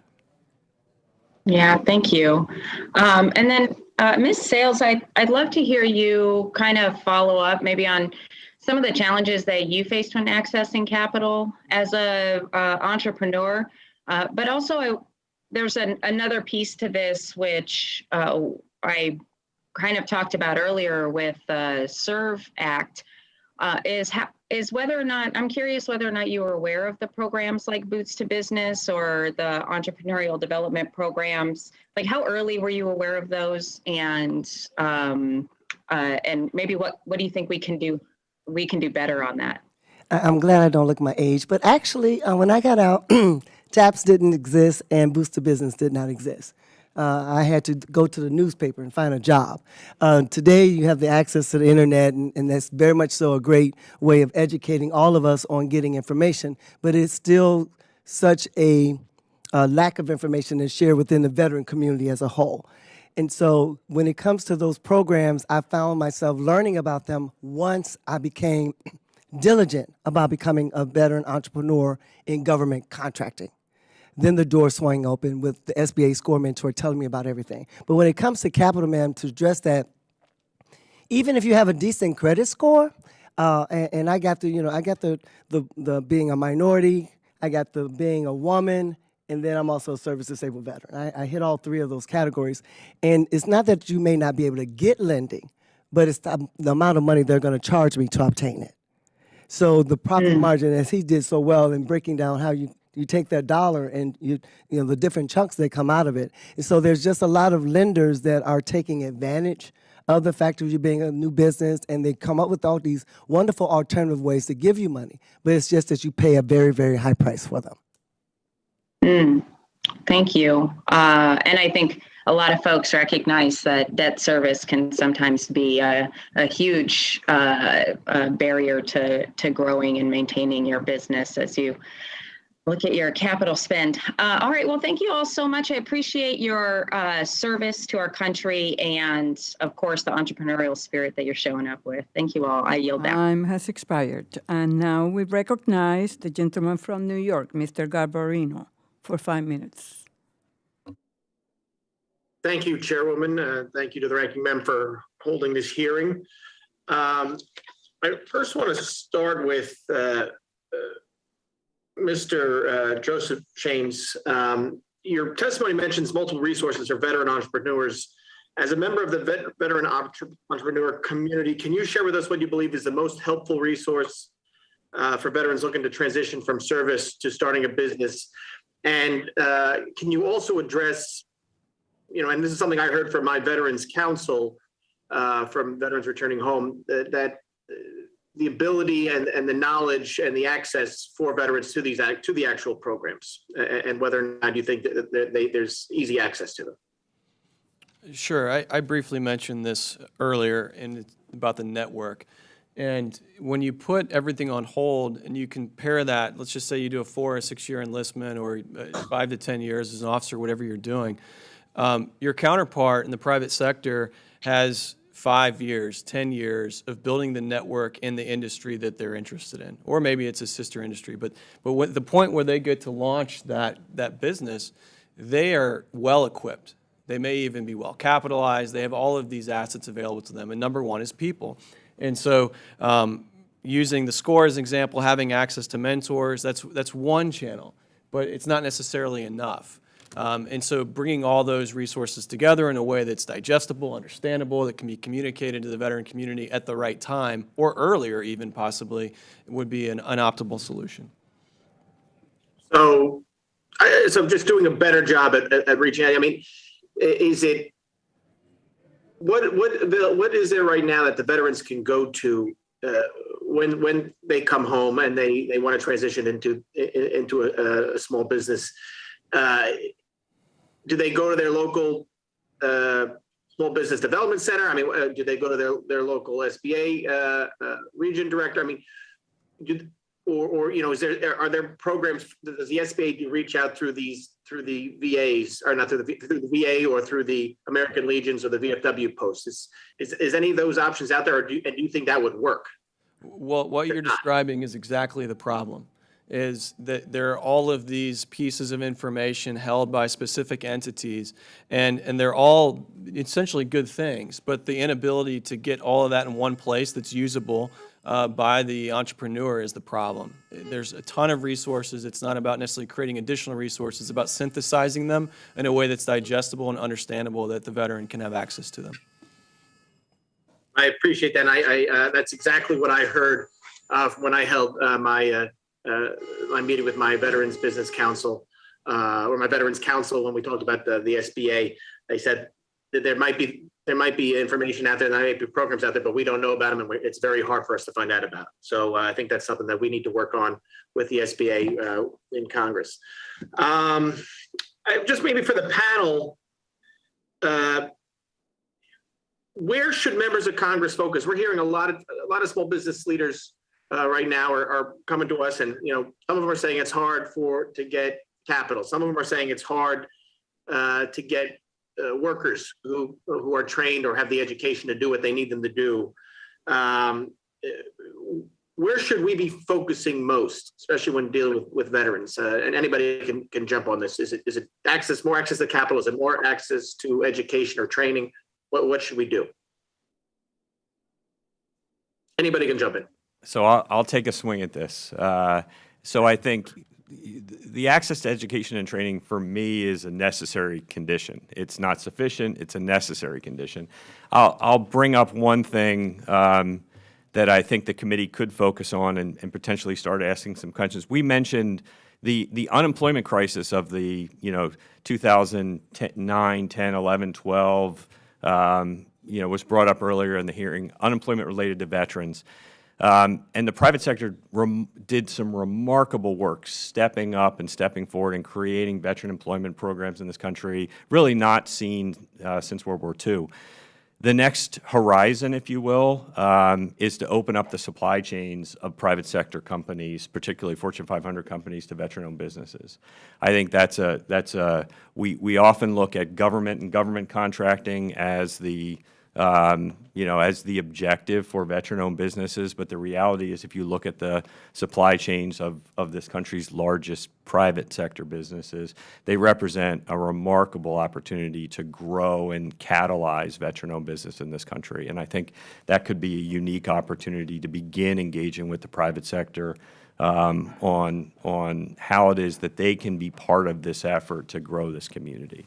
Yeah, thank you. And then Ms. Sales, I'd love to hear you kind of follow up maybe on some of the challenges that you faced when accessing capital as a entrepreneur, but also there's another piece to this, which I kind of talked about earlier with the SERVE Act, is whether or not, I'm curious whether or not you were aware of the programs like Boots to Business or the entrepreneurial development programs. Like, how early were you aware of those? And maybe what do you think we can do better on that? I'm glad I don't look my age, but actually, when I got out, TAPS didn't exist and Boost to Business did not exist. I had to go to the newspaper and find a job. Today, you have the access to the internet, and that's very much so a great way of educating all of us on getting information, but it's still such a lack of information that's shared within the veteran community as a whole. And so when it comes to those programs, I found myself learning about them once I became diligent about becoming a veteran entrepreneur in government contracting. Then the door swung open with the SBA Score Mentor telling me about everything. But when it comes to capital, ma'am, to address that, even if you have a decent credit score, and I got the being a minority, I got the being a woman, and then I'm also a service disabled veteran. I hit all three of those categories. And it's not that you may not be able to get lending, but it's the amount of money they're going to charge me to obtain it. So the profit margin, as he did so well in breaking down how you take that dollar and the different chunks that come out of it. And so there's just a lot of lenders that are taking advantage of the fact of you being a new business, and they come up with all these wonderful alternative ways to give you money. But it's just that you pay a very, very high price for them. Thank you. And I think a lot of folks recognize that debt service can sometimes be a huge barrier to growing and maintaining your business as you look at your capital spend. All right. Well, thank you all so much. I appreciate your service to our country and, of course, the entrepreneurial spirit that you're showing up with. Thank you all. I yield back. Time has expired. And now we recognize the gentleman from New York, Mr. Garbarino, for 5 minutes. Thank you, Chairwoman. Thank you to the ranking member for holding this hearing. I first want to start with Mr. Joseph Sheamus. your testimony mentions multiple resources for veteran entrepreneurs. As a member of the veteran entrepreneur community, can you share with us what you believe is the most helpful resource for veterans looking to transition from service to starting a business? And can you also address, and this is something I heard from my Veterans Council, from veterans returning home, that the ability and the knowledge and the access for veterans to the actual programs, and whether or not you think that there's easy access to them. Sure. I briefly mentioned this earlier about the network. And when you put everything on hold and you compare that, let's just say you do a 4 or 6 year enlistment or 5 to 10 years as an officer, whatever you're doing, your counterpart in the private sector has 5 years, 10 years of building the network in the industry that they're interested in, or maybe it's a sister industry. But the point where they get to launch that business, they are well equipped. They may even be well capitalized. They have all of these assets available to them. And number one is people. And so using the SCORE as an example, having access to mentors, that's one channel, but it's not necessarily enough. And so bringing all those resources together in a way that's digestible, understandable, that can be communicated to the veteran community at the right time, or earlier even possibly, would be an optimal solution. So just doing a better job at reaching out. I mean, is it, what is there right now that the veterans can go to when they come home and they want to transition into a small business? Do they go to their local small business development center? I mean, do they go to their local SBA region director? I mean, are there programs? Does the SBA reach out through the VAs, or not through the VA or through the American Legions or the VFW posts? Is any of those options out there, and do you think that would work? Well, what you're describing is exactly the problem. Is that there are all of these pieces of information held by specific entities, and they're all essentially good things, but the inability to get all of that in one place that's usable by the entrepreneur is the problem. There's a ton of resources. It's not about necessarily creating additional resources. It's about synthesizing them in a way that's digestible and understandable that the veteran can have access to them. I appreciate that. And that's exactly what I heard when I held my meeting with my Veterans Business Council, or my Veterans Council, when we talked about the SBA. They said that there might be information out there, there might be programs out there, but we don't know about them, and it's very hard for us to find out about. So I think that's something that we need to work on with the SBA in Congress. Just maybe for the panel, where should members of Congress focus? We're hearing a lot of small business leaders right now are coming to us, and some of them are saying it's hard to get capital. Some of them are saying it's hard to get workers who are trained or have the education to do what they need them to do. Where should we be focusing most, especially when dealing with veterans? And anybody can jump on this. Is it more access to capital? Is it more access to education or training? What should we do? Anybody can jump in. So I'll take a swing at this. So I think the access to education and training for me is a necessary condition. It's not sufficient. It's a necessary condition. I'll bring up one thing that I think the committee could focus on and potentially start asking some questions. We mentioned the unemployment crisis of the 2009, 10, 11, 12 was brought up earlier in the hearing. Unemployment related to veterans. And the private sector did some remarkable work stepping up and stepping forward and creating veteran employment programs in this country, really not seen since World War II. The next horizon, if you will, is to open up the supply chains of private sector companies, particularly Fortune 500 companies, to veteran-owned businesses. I think we often look at government and government contracting as the as the objective for veteran-owned businesses, but the reality is if you look at the supply chains of this country's largest private sector businesses, they represent a remarkable opportunity to grow and catalyze veteran-owned business in this country. And I think that could be a unique opportunity to begin engaging with the private sector on how it is that they can be part of this effort to grow this community.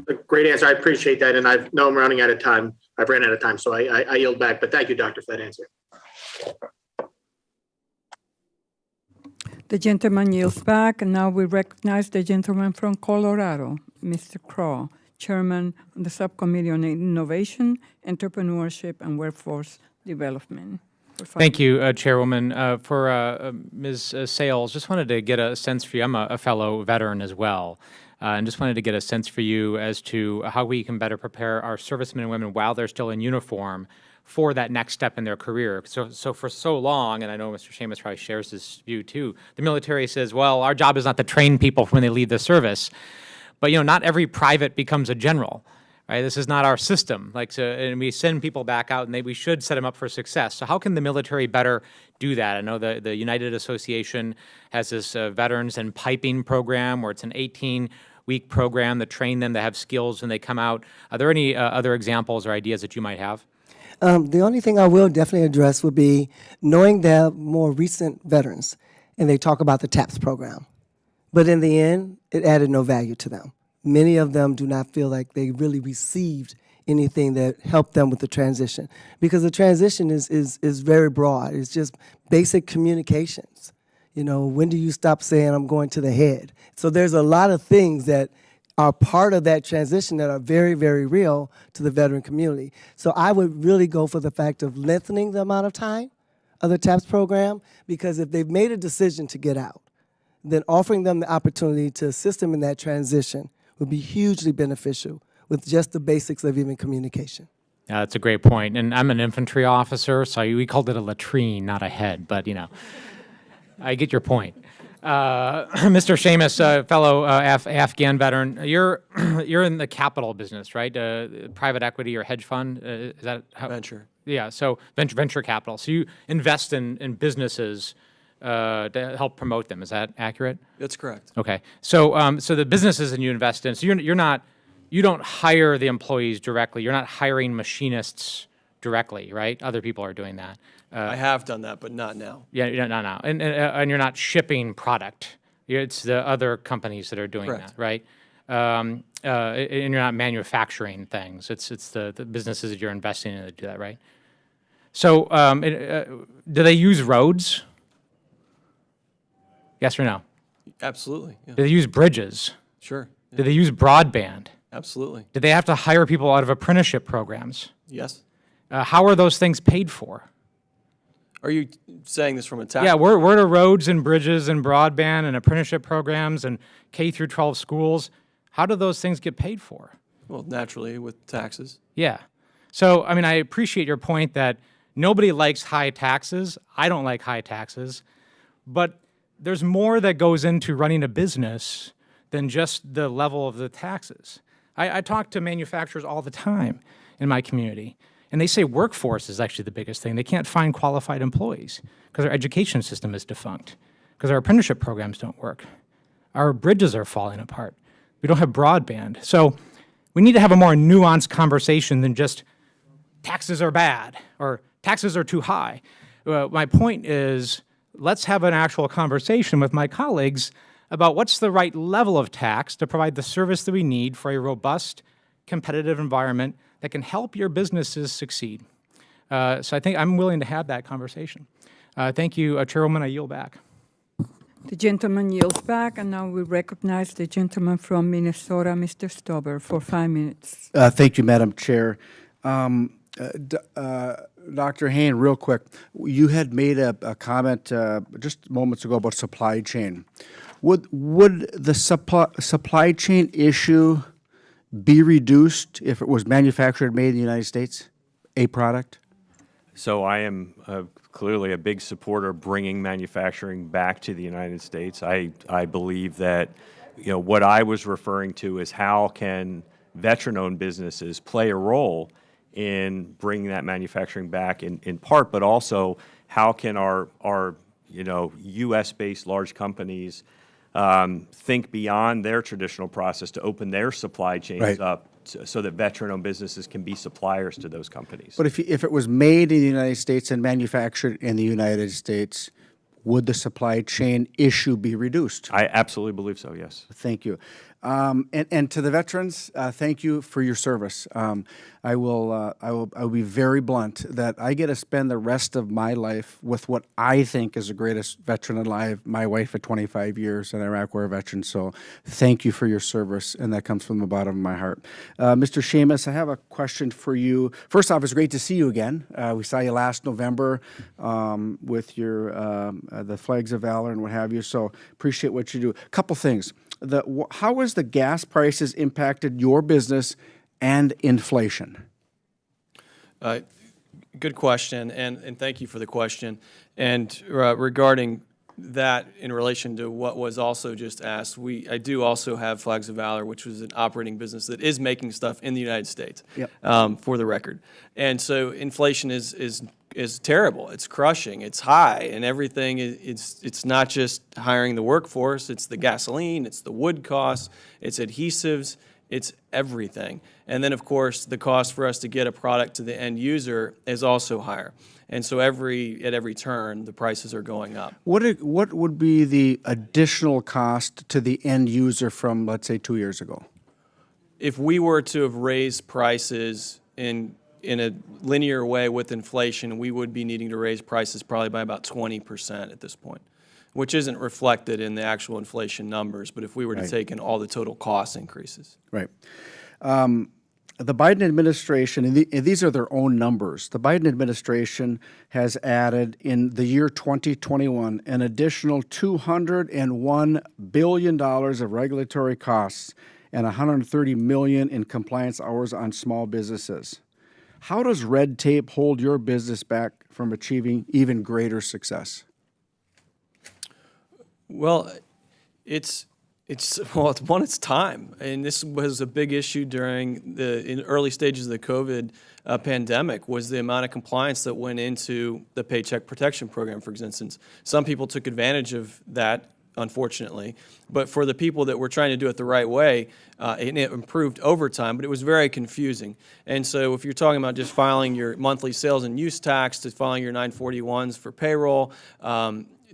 A great answer. I appreciate that. And I know I'm running out of time. I've ran out of time, so I yield back. But thank you, Doctor, for that answer. The gentleman yields back, and now we recognize the gentleman from Colorado, Mr. Crow, Chairman of the Subcommittee on Innovation, Entrepreneurship, and Workforce Development. Thank you, Chairwoman. For Ms. Sales, just wanted to get a sense for you. I'm a fellow veteran as well, and just wanted to get a sense for you as to how we can better prepare our servicemen and women while they're still in uniform for that next step in their career. So for so long, and I know Mr. Sheamus probably shares this view too, the military says, well, our job is not to train people when they leave the service. But, not every private becomes a general, right? This is not our system. And we send people back out, and we should set them up for success. So how can the military better do that? I know the United Association has this Veterans and Piping program where it's an 18-week program to train them to have skills when they come out. Are there any other examples or ideas that you might have? The only thing I will definitely address would be knowing the more recent veterans, and they talk about the TAPS program. But in the end, it added no value to them. Many of them do not feel like they really received anything that helped them with the transition, because the transition is very broad. It's just basic communications. When do you stop saying I'm going to the head? So there's a lot of things that are part of that transition that are very, very real to the veteran community. So I would really go for the fact of lengthening the amount of time of the TAPS program, because if they've made a decision to get out, then offering them the opportunity to assist them in that transition would be hugely beneficial with just the basics of even communication. That's a great point. And I'm an infantry officer, so we called it a latrine, not a head, but I get your point. Mr. Sheamus, fellow Afghan veteran, you're in the capital business, right? Private equity or hedge fund? Is that how? Venture. Yeah, so venture capital. So you invest in businesses to help promote them. Is that accurate? That's correct. Okay. So so the businesses that you invest in, so you don't hire the employees directly. You're not hiring machinists directly, right? Other people are doing that. I have done that, but not now. Yeah, not now. And you're not shipping product. It's the other companies that are doing Correct. that, right? And you're not manufacturing things. It's the businesses that you're investing in that do that, right? So do they use roads? Yes or no? Absolutely. Yeah. Do they use bridges? Sure. Yeah. Do they use broadband? Absolutely. Do they have to hire people out of apprenticeship programs? Yes. How are those things paid for? Are you saying this from a tax? Yeah, we're to roads and bridges and broadband and apprenticeship programs and K through 12 schools. How do those things get paid for? Well, naturally, with taxes. Yeah. So, I appreciate your point that nobody likes high taxes. I don't like high taxes. But there's more that goes into running a business than just the level of the taxes. I talk to manufacturers all the time in my community, and they say workforce is actually the biggest thing. They can't find qualified employees because our education system is defunct, because our apprenticeship programs don't work. Our bridges are falling apart. We don't have broadband. So we need to have a more nuanced conversation than just taxes are bad or taxes are too high. My point is, let's have an actual conversation with my colleagues about what's the right level of tax to provide the service that we need for a robust, competitive environment that can help your businesses succeed. So I think I'm willing to have that conversation. Thank you, Chairwoman. I yield back. The gentleman yields back, and now we recognize the gentleman from Minnesota, Mr. Stover, for 5 minutes. Thank you, Madam Chair. Dr. Hain, real quick, you had made a comment just moments ago about supply chain. Would the supply chain issue be reduced if it was manufactured and made in the United States, a product? So I am clearly a big supporter of bringing manufacturing back to the United States. I believe that, what I was referring to is how can veteran-owned businesses play a role in bringing that manufacturing back in part, but also how can our U.S.-based large companies think beyond their traditional process to open their supply chains up so that veteran-owned businesses can be suppliers to those companies. But if it was made in the United States and manufactured in the United States, would the supply chain issue be reduced? I absolutely believe so, yes. Thank you. And to the veterans, thank you for your service. I will be very blunt that I get to spend the rest of my life with what I think is the greatest veteran alive, my wife of 25 years, an Iraq War veteran. So thank you for your service, and that comes from the bottom of my heart. Mr. Sheamus, I have a question for you. First off, it's great to see you again. We saw you last November with your the Flags of Valor and what have you. So appreciate what you do. A couple things. How has the gas prices impacted your business and inflation? Good question, and thank you for the question. And regarding that, in relation to what was also just asked, I do also have Flags of Valor, which was an operating business that is making stuff in the United States, for the record. And so inflation is terrible. It's crushing. It's high, and everything. It's not just hiring the workforce. It's the gasoline. It's the wood costs. It's adhesives. It's everything. And then, of course, the cost for us to get a product to the end user is also higher. And so at every turn, the prices are going up. What would be the additional cost to the end user from, let's say, 2 years ago? If we were to have raised prices in a linear way with inflation, we would be needing to raise prices probably by about 20% at this point, which isn't reflected in the actual inflation numbers, but if we were to take in all the total cost increases. Right. The Biden administration, and these are their own numbers, the Biden administration has added in the year 2021 an additional $201 billion of regulatory costs and $130 million in compliance hours on small businesses. How does red tape hold your business back from achieving even greater success? Well, it's time, and this was a big issue during in early stages of the COVID pandemic, was the amount of compliance that went into the Paycheck Protection Program, for instance. Some people took advantage of that, unfortunately, but for the people that were trying to do it the right way, it improved over time, but it was very confusing. And so if you're talking about just filing your monthly sales and use tax, to filing your 941s for payroll,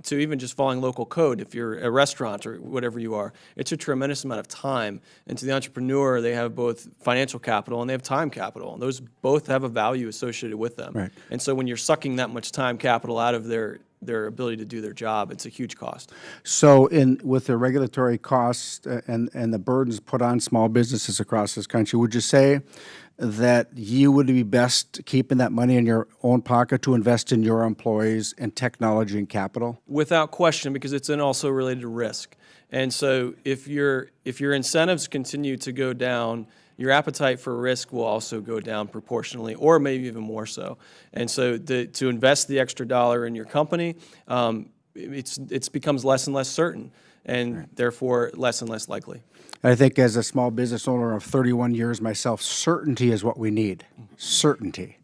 to even just following local code, if you're a restaurant or whatever you are, it's a tremendous amount of time. And to the entrepreneur, they have both financial capital and they have time capital. And those both have a value associated with them. Right. And so when you're sucking that much time capital out of their ability to do their job, it's a huge cost. So with the regulatory costs and the burdens put on small businesses across this country, would you say that you would be best keeping that money in your own pocket to invest in your employees and technology and capital? Without question, because it's also related to risk. And so if your incentives continue to go down, your appetite for risk will also go down proportionally, or maybe even more so. And so to invest the extra dollar in your company, it becomes less and less certain, and therefore less and less likely. I think as a small business owner of 31 years myself, certainty is what we need. Certainty.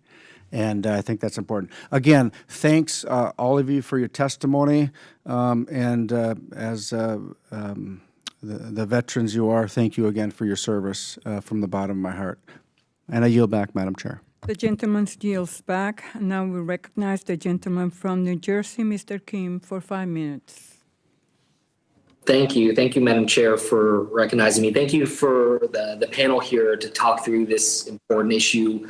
And I think that's important. Again, thanks all of you for your testimony. And as the veterans you are, thank you again for your service from the bottom of my heart. And I yield back, Madam Chair. The gentleman yields back. Now we recognize the gentleman from New Jersey, Mr. Kim, for 5 minutes. Thank you. Thank you, Madam Chair, for recognizing me. Thank you for the panel here to talk through this important issue.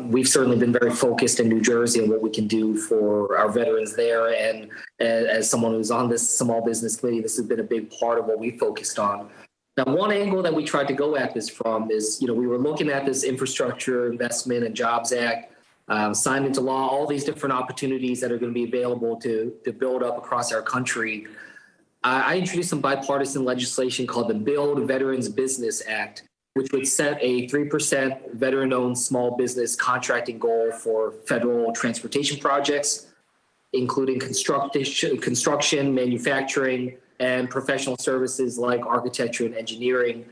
We've certainly been very focused in New Jersey on what we can do for our veterans there. And as someone who's on this small business committee, this has been a big part of what we focused on. Now, one angle that we tried to go at this from is, we were looking at this Infrastructure Investment and Jobs Act, signed into law, all these different opportunities that are going to be available to build up across our country. I introduced some bipartisan legislation called the Build Veterans Business Act, which would set a 3% veteran-owned small business contracting goal for federal transportation projects, including construction, manufacturing, and professional services like architecture and engineering.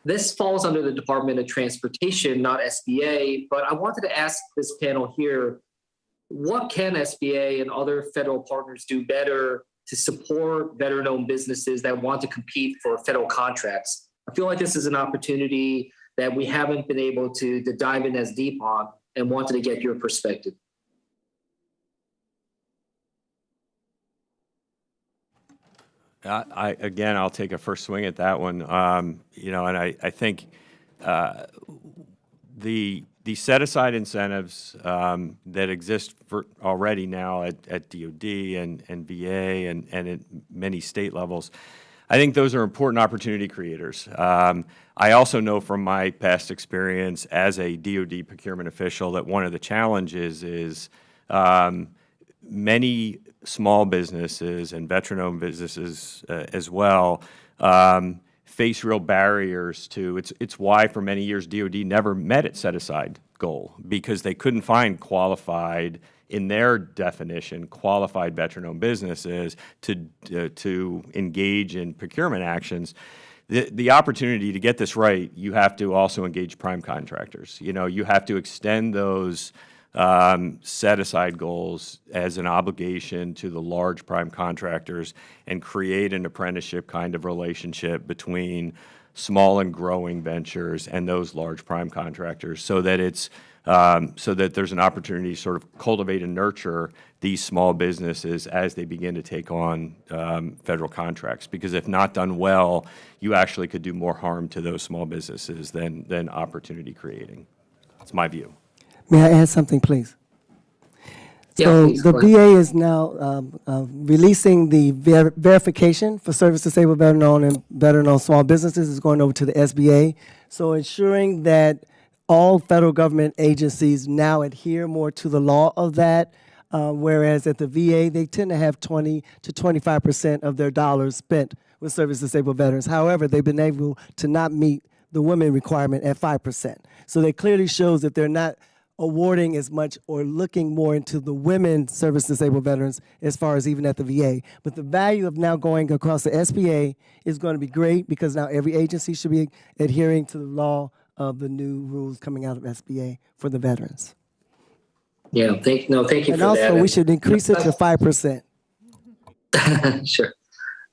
This falls under the Department of Transportation, not SBA, but I wanted to ask this panel here, what can SBA and other federal partners do better to support veteran-owned businesses that want to compete for federal contracts? I feel like this is an opportunity that we haven't been able to dive in as deep on, and wanted to get your perspective. I'll take a first swing at that one. You know, and I think the set-aside incentives that exist already now at DOD and VA and at many state levels, I think those are important opportunity creators. I also know from my past experience as a DOD procurement official that one of the challenges is many small businesses and veteran-owned businesses as well face real barriers to, it's why for many years DOD never met its set-aside goal, because they couldn't find qualified, in their definition, qualified veteran-owned businesses to engage in procurement actions. The opportunity to get this right, you have to also engage prime contractors. You know, you have to extend those set-aside goals as an obligation to the large prime contractors and create an apprenticeship kind of relationship between small and growing ventures and those large prime contractors, so that it's so that there's an opportunity to sort of cultivate and nurture these small businesses as they begin to take on federal contracts. Because if not done well, you actually could do more harm to those small businesses than opportunity creating. That's my view. May I add something, please? So please, the go ahead. VA is now releasing the verification for service-disabled veteran-owned and veteran-owned small businesses is going over to the SBA. So ensuring that all federal government agencies now adhere more to the law of that, whereas at the VA, they tend to have 20 to 25% of their dollars spent with service-disabled veterans. However, they've been able to not meet the women requirement at 5%. So that clearly shows that they're not awarding as much or looking more into the women service-disabled veterans as far as even at the VA. But the value of now going across the SBA is going to be great, because now every agency should be adhering to the law of the new rules coming out of SBA for the veterans. Yeah, thank you And for that. also, we should increase it to 5%. Sure.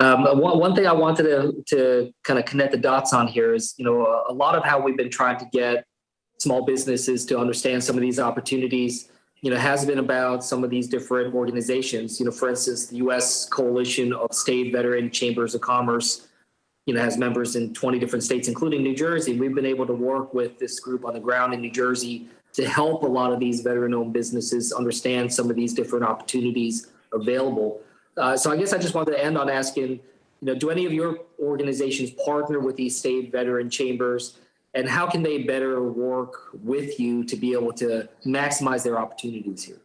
One thing I wanted to kind of connect the dots on here is, you know, a lot of how we've been trying to get small businesses to understand some of these opportunities, you know, has been about some of these different organizations. You know, for instance, the U.S. Coalition of State Veteran Chambers of Commerce, you know, has members in 20 different states, including New Jersey. We've been able to work with this group on the ground in New Jersey to help a lot of these veteran-owned businesses understand some of these different opportunities available. So I guess I just wanted to end on asking, you know, do any of your organizations partner with these state veteran chambers, and how can they better work with you to be able to maximize their opportunities here?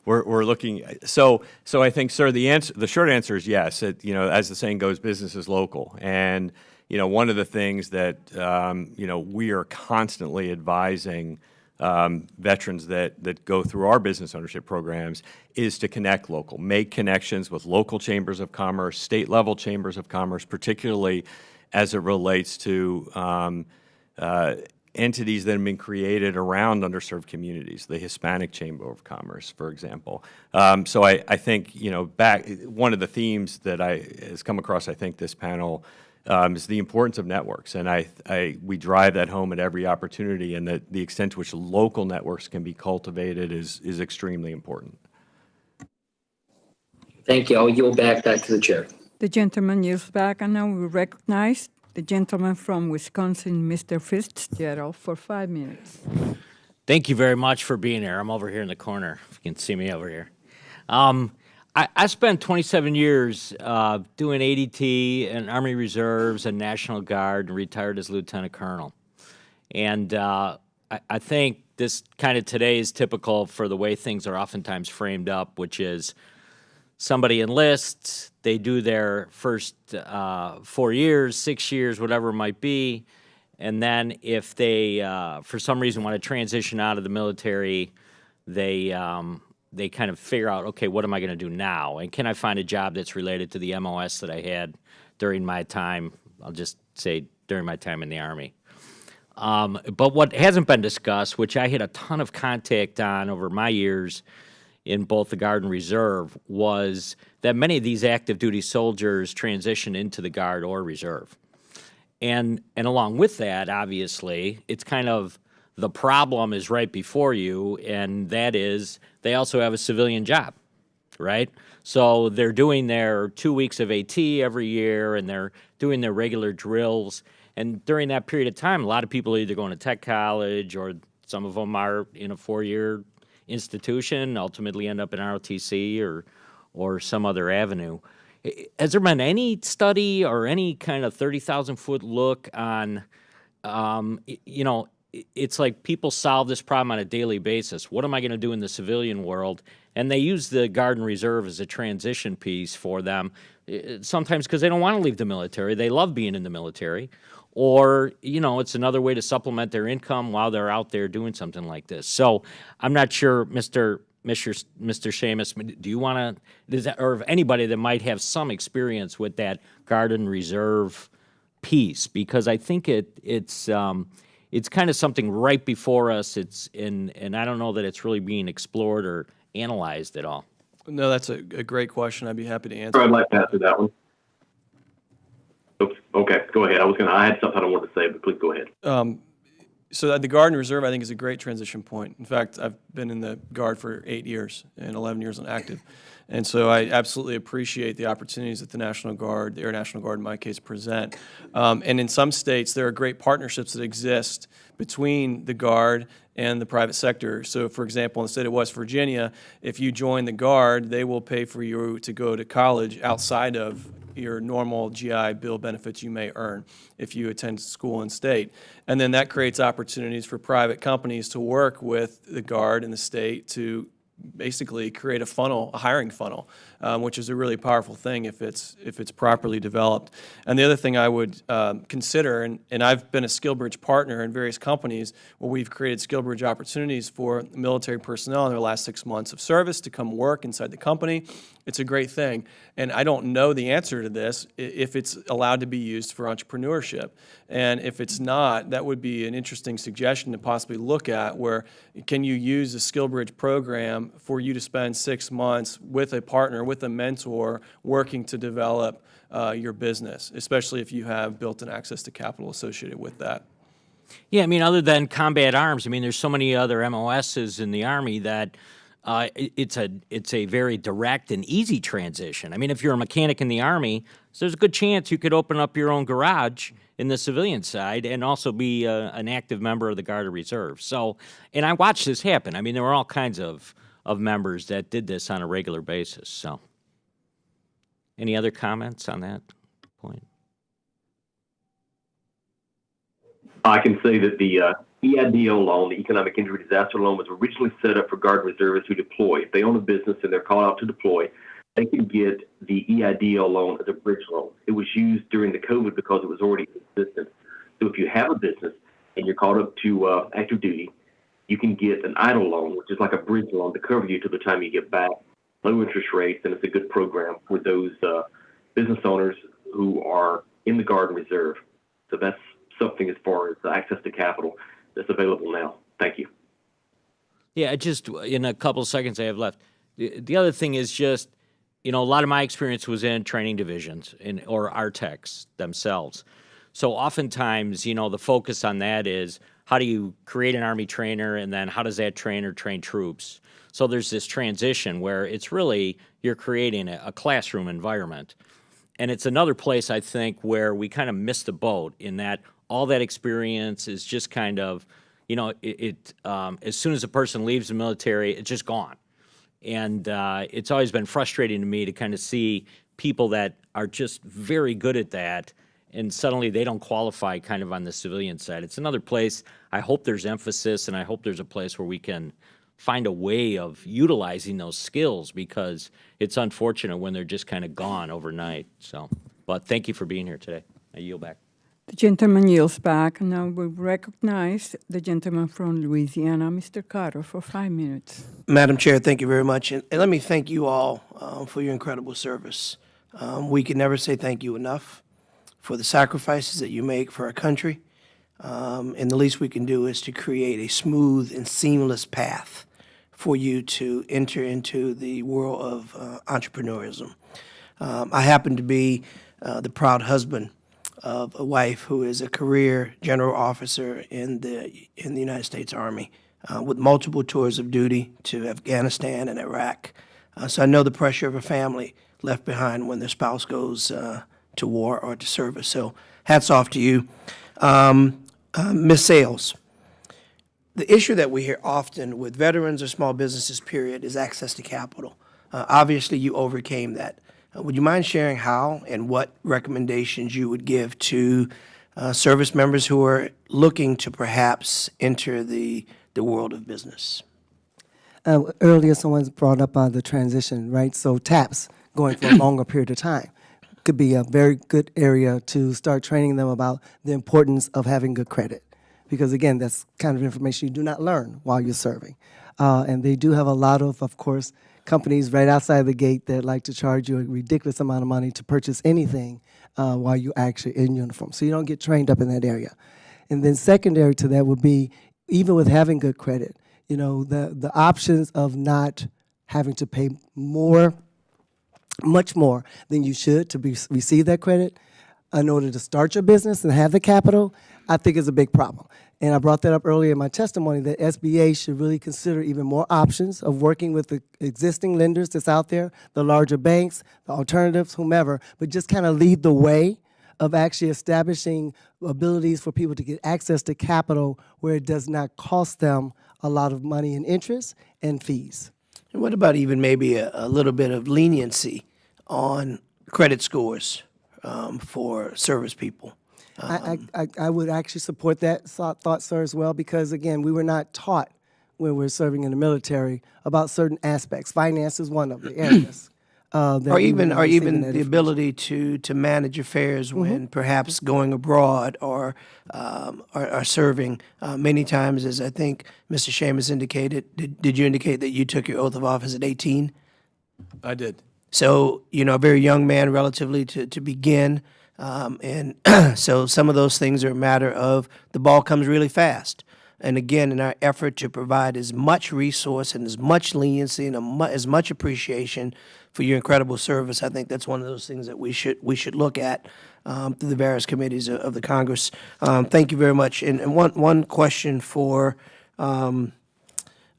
We're looking, so I think, sir, the short answer is yes. You know, as the saying goes, business is local. And, you know, one of the things that, you know, we are constantly advising veterans that go through our business ownership programs is to connect local, make connections with local chambers of commerce, state level chambers of commerce, particularly as it relates to entities that have been created around underserved communities, the Hispanic Chamber of Commerce, for example. So I think, you know, one of the themes that has come across, I think, this panel is the importance of networks. And we drive that home at every opportunity, and that the extent to which local networks can be cultivated is extremely important. Thank you. I'll yield back to the chair. The gentleman yields back, and now we recognize the gentleman from Wisconsin, Mr. Fitzgerald, for 5 minutes. Thank you very much for being here. I'm over here in the corner, if you can see me over here. I spent 27 years doing ADT and Army Reserves and National Guard, and retired as Lieutenant Colonel. And I think this kind of today is typical for the way things are oftentimes framed up, which is somebody enlists, they do their first 4 years, 6 years, whatever it might be, and then if they, for some reason, want to transition out of the military, they kind of figure out, okay, what am I going to do now? And can I find a job that's related to the MOS that I had during my time, I'll just say during my time in the Army. But what hasn't been discussed, which I had a ton of contact on over my years in both the Guard and Reserve, was that many of these active duty soldiers transition into the Guard or Reserve. And along with that, obviously, it's kind of the problem is right before you, and that is they also have a civilian job, right? So they're doing their 2 weeks of AT every year, and they're doing their regular drills. And during that period of time, a lot of people are either going to tech college, or some of them are in a 4-year institution, ultimately end up in ROTC or some other avenue. Has there been any study or any kind of 30,000-foot look on, it's like people solve this problem on a daily basis. What am I going to do in the civilian world? And they use the Guard and Reserve as a transition piece for them, sometimes because they don't want to leave the military. They love being in the military. Or, it's another way to supplement their income while they're out there doing something like this. So I'm not sure, Mr. Sheamus, do you want to, or if anybody that might have some experience with that Guard and Reserve piece, because I think it's kind of something right before us. And I don't know that it's really being explored or analyzed at all. No, that's a great question. I'd be happy to answer. I'd like to answer that one. Oops. Okay, go ahead. I had something I wanted to say, but please go ahead. So the Guard and Reserve, I think, is a great transition point. In fact, I've been in the Guard for 8 years and 11 years on active. And so I absolutely appreciate the opportunities that the National Guard, the Air National Guard in my case, present. And in some states, there are great partnerships that exist between the Guard and the private sector. So, for example, in the state of West Virginia, if you join the Guard, they will pay for you to go to college outside of your normal GI Bill benefits you may earn if you attend school in state. And then that creates opportunities for private companies to work with the Guard and the state to basically create a funnel, a hiring funnel, which is a really powerful thing if it's properly developed. And the other thing I would consider, and I've been a SkillBridge partner in various companies where we've created SkillBridge opportunities for military personnel in their last 6 months of service to come work inside the company. It's a great thing. And I don't know the answer to this if it's allowed to be used for entrepreneurship. And if it's not, that would be an interesting suggestion to possibly look at, where can you use a SkillBridge program for you to spend 6 months with a partner, with a mentor, working to develop your business, especially if you have built-in access to capital associated with that. Yeah, I mean, other than combat arms, I mean, there's so many other MOSs in the Army that it's a very direct and easy transition. I mean, if you're a mechanic in the Army, so there's a good chance you could open up your own garage in the civilian side and also be an active member of the Guard or Reserve. So, and I watched this happen. I mean, there were all kinds of members that did this on a regular basis. So, any other comments on that point? I can say that the EIDL loan, the Economic Injury Disaster Loan, was originally set up for Guard reservists who deploy. If they own a business and they're called out to deploy, they can get the EIDL loan as a bridge loan. It was used during the COVID because it was already existent. So if you have a business and you're called up to active duty, you can get an idle loan, which is like a bridge loan to cover you till the time you get back. Low interest rates, and it's a good program for those business owners who are in the Guard and Reserve. So that's something as far as access to capital that's available now. Thank you. Yeah, just in a couple of seconds I have left. The other thing is just, a lot of my experience was in training divisions or RTECs themselves. So oftentimes, the focus on that is how do you create an Army trainer, and then how does that trainer train troops? So there's this transition where it's really, you're creating a classroom environment. And it's another place, I think, where we kind of missed the boat in that all that experience is just kind of, as soon as a person leaves the military, it's just gone. And it's always been frustrating to me to kind of see people that are just very good at that, and suddenly they don't qualify kind of on the civilian side. It's another place I hope there's emphasis, and I hope there's a place where we can find a way of utilizing those skills, because it's unfortunate when they're just kind of gone overnight. So, but thank you for being here today. I yield back. The gentleman yields back. Now we recognize the gentleman from Louisiana, Mr. Carter, for 5 minutes. Madam Chair, thank you very much. And let me thank you all for your incredible service. We can never say thank you enough for the sacrifices that you make for our country. And the least we can do is to create a smooth and seamless path for you to enter into the world of entrepreneurism. I happen to be the proud husband of a wife who is a career general officer in the United States Army, with multiple tours of duty to Afghanistan and Iraq. So I know the pressure of a family left behind when their spouse goes to war or to service. So hats off to you. Ms. Sales, the issue that we hear often with veterans or small businesses, period, is access to capital. Obviously, you overcame that. Would you mind sharing how and what recommendations you would give to service members who are looking to perhaps enter the world of business? Earlier, someone's brought up the transition, right? So TAPS, going for a longer period of time, could be a very good area to start training them about the importance of having good credit. Because again, that's kind of information you do not learn while you're serving. And they do have a lot of course, companies right outside the gate that like to charge you a ridiculous amount of money to purchase anything while you're actually in uniform. So you don't get trained up in that area. And then secondary to that would be, even with having good credit, you know, the options of not having to pay much more than you should to receive that credit in order to start your business and have the capital, I think is a big problem. And I brought that up earlier in my testimony that SBA should really consider even more options of working with the existing lenders that's out there, the larger banks, the alternatives, whomever, but just kind of lead the way of actually establishing abilities for people to get access to capital where it does not cost them a lot of money in interest and fees. And what about even maybe a little bit of leniency on credit scores for service people? I would actually support that thought, sir, as well, because, again, we were not taught when we were serving in the military about certain aspects. Finance is one of the areas. Or even the ability to manage affairs when perhaps going abroad or serving. Many times, as I think Mr. Sheamus indicated, did you indicate that you took your oath of office at 18? I did. So, you know, a very young man relatively to begin. And so some of those things are a matter of the ball comes really fast. And again, in our effort to provide as much resource and as much leniency and as much appreciation for your incredible service, I think that's one of those things that we should look at through the various committees of the Congress. Thank you very much. And one question for Mr.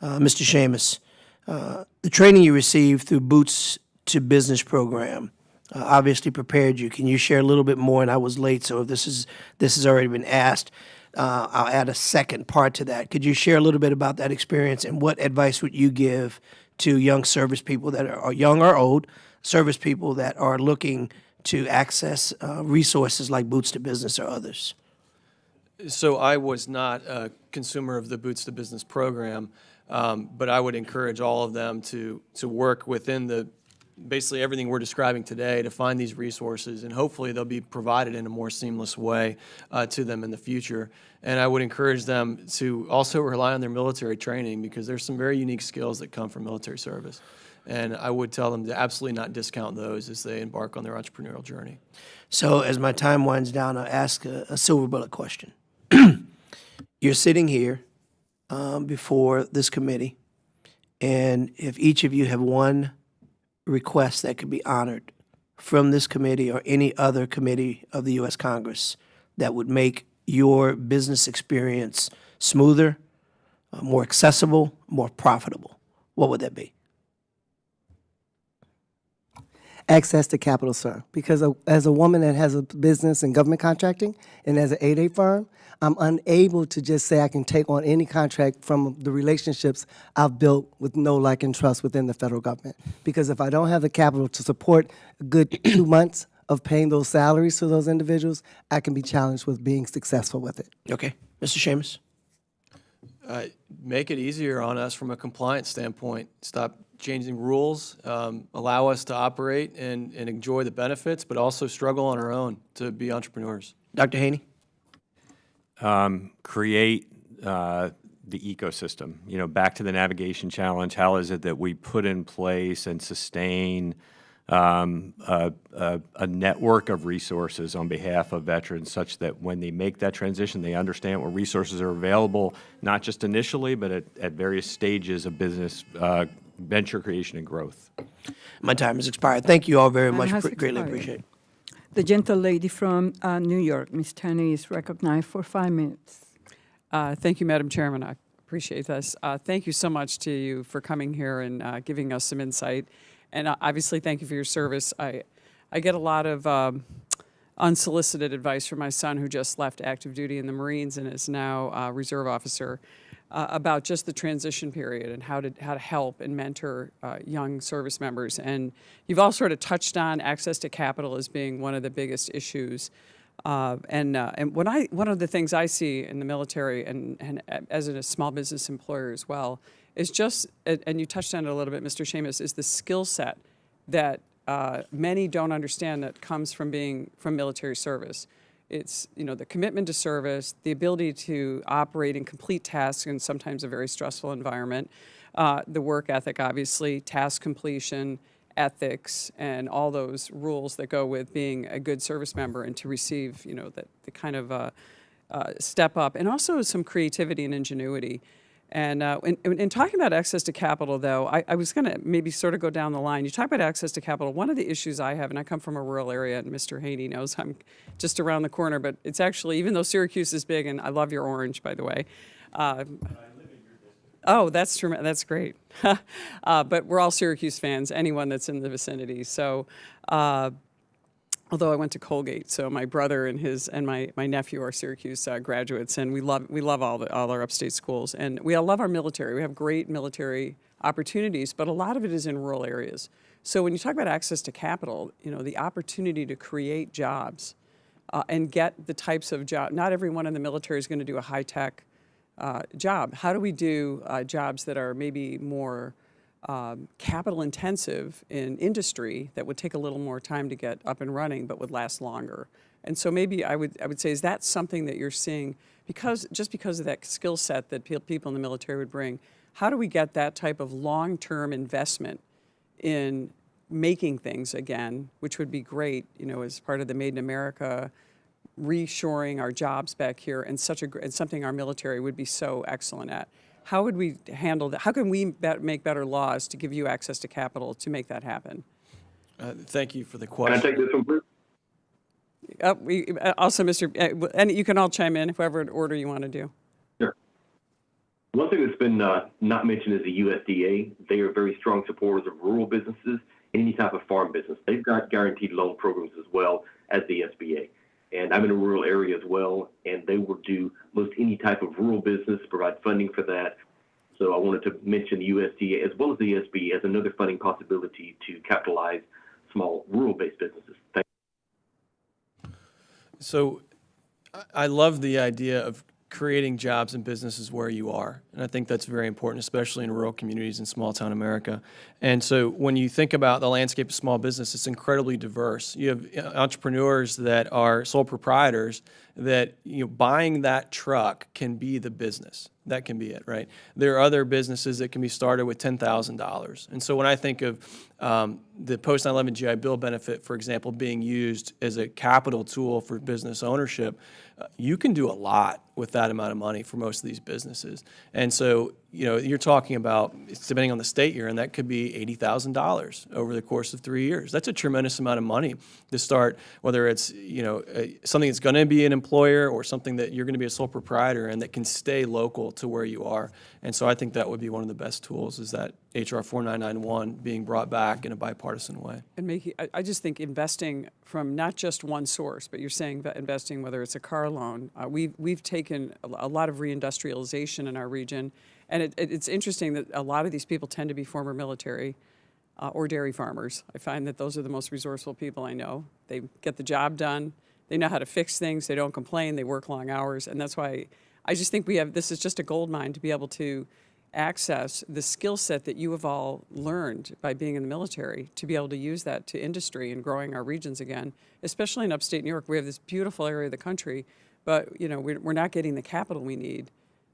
Sheamus. The training you received through Boots to Business program obviously prepared you. Can you share a little bit more? And I was late, so if this has already been asked, I'll add a second part to that. Could you share a little bit about that experience and what advice would you give to young service people that are young or old, service people that are looking to access resources like Boots to Business or others? So I was not a consumer of the Boots to Business program, but I would encourage all of them to work within basically everything we're describing today to find these resources, and hopefully they'll be provided in a more seamless way to them in the future. And I would encourage them to also rely on their military training, because there's some very unique skills that come from military service. And I would tell them to absolutely not discount those as they embark on their entrepreneurial journey. So as my time winds down, I'll ask a silver bullet question. You're sitting here before this committee, and if each of you have one request that could be honored from this committee or any other committee of the U.S. Congress that would make your business experience smoother, more accessible, more profitable, what would that be? Access to capital, sir. Because as a woman that has a business in government contracting and as an 8A firm, I'm unable to just say I can take on any contract from the relationships I've built with know, like, and trust within the federal government. Because if I don't have the capital to support a good 2 months of paying those salaries to those individuals, I can be challenged with being successful with it. Okay. Mr. Sheamus? Make it easier on us from a compliance standpoint. Stop changing rules, allow us to operate and enjoy the benefits, but also struggle on our own to be entrepreneurs. Dr. Haney? Create the ecosystem. You know, back to the navigation challenge, how is it that we put in place and sustain a network of resources on behalf of veterans, such that when they make that transition, they understand what resources are available, not just initially, but at various stages of business venture creation and growth. My time has expired. Thank you all very much. Greatly appreciate it. The gentle lady from New York, Ms. Tenney, is recognized for 5 minutes. Thank you, Madam Chairman. I appreciate this. Thank you so much to you for coming here and giving us some insight. And obviously, thank you for your service. I get a lot of unsolicited advice from my son, who just left active duty in the Marines and is now a reserve officer, about just the transition period and how to help and mentor young service members. And you've all sort of touched on access to capital as being one of the biggest issues. And one of the things I see in the military and as a small business employer as well is just, and you touched on it a little bit, Mr. Sheamus, is the skill set that many don't understand that comes from being from military service. It's, the commitment to service, the ability to operate and complete tasks in sometimes a very stressful environment, the work ethic, obviously, task completion, ethics, and all those rules that go with being a good service member and to receive, the kind of step up, and also some creativity and ingenuity. And in talking about access to capital, though, I was going to maybe sort of go down the line. You talk about access to capital. One of the issues I have, and I come from a rural area, and Mr. Haney knows I'm just around the corner, but it's actually, even though Syracuse is big, and I love your orange, by the way. Oh, that's true. That's great. But we're all Syracuse fans, anyone that's in the vicinity. So, although I went to Colgate, so my brother and my nephew are Syracuse graduates, and we love all our upstate schools, and we all love our military. We have great military opportunities, but a lot of it is in rural areas. So when you talk about access to capital, the opportunity to create jobs and get the types of jobs. Not everyone in the military is going to do a high-tech job. How do we do jobs that are maybe more capital intensive in industry that would take a little more time to get up and running but would last longer? And so maybe I would say, is that something that you're seeing because of that skill set that people in the military would bring? How do we get that type of long-term investment in making things again, which would be great, as part of the Made in America, reshoring our jobs back here, and something our military would be so excellent at? How would we handle that? How can we make better laws to give you access to capital to make that happen? Thank you for the question. Can I take this one, please? Also, and you can all chime in, whoever order you want to do. Sure. One thing that's been not mentioned is the USDA. They are very strong supporters of rural businesses, any type of farm business. They've got guaranteed loan programs as well as the SBA. And I'm in a rural area as well, and they will do most any type of rural business, provide funding for that. So I wanted to mention the USDA as well as the SBA as another funding possibility to capitalize small rural-based businesses. Thank you. So I love the idea of creating jobs and businesses where you are. And I think that's very important, especially in rural communities in small town America. And so when you think about the landscape of small business, it's incredibly diverse. You have entrepreneurs that are sole proprietors that, buying that truck can be the business. That can be it, right? There are other businesses that can be started with $10,000. And so when I think of the post 9/11 GI Bill benefit, for example, being used as a capital tool for business ownership, you can do a lot with that amount of money for most of these businesses. And so, you're talking about, depending on the state you're in, that could be $80,000 over the course of 3 years. That's a tremendous amount of money to start, whether it's, something that's going to be an employer or something that you're going to be a sole proprietor and that can stay local to where you are. And so I think that would be one of the best tools, is that HR 4991 being brought back in a bipartisan way. And I just think investing from not just one source, but you're saying investing, whether it's a car loan. We've taken a lot of reindustrialization in our region, and it's interesting that a lot of these people tend to be former military or dairy farmers. I find that those are the most resourceful people I know. They get the job done. They know how to fix things. They don't complain. They work long hours, and that's why I just think this is just a gold mine to be able to access the skill set that you have all learned by being in the military, to be able to use that to industry and growing our regions again, especially in upstate New York. We have this beautiful area of the country, but we're not getting the capital we need,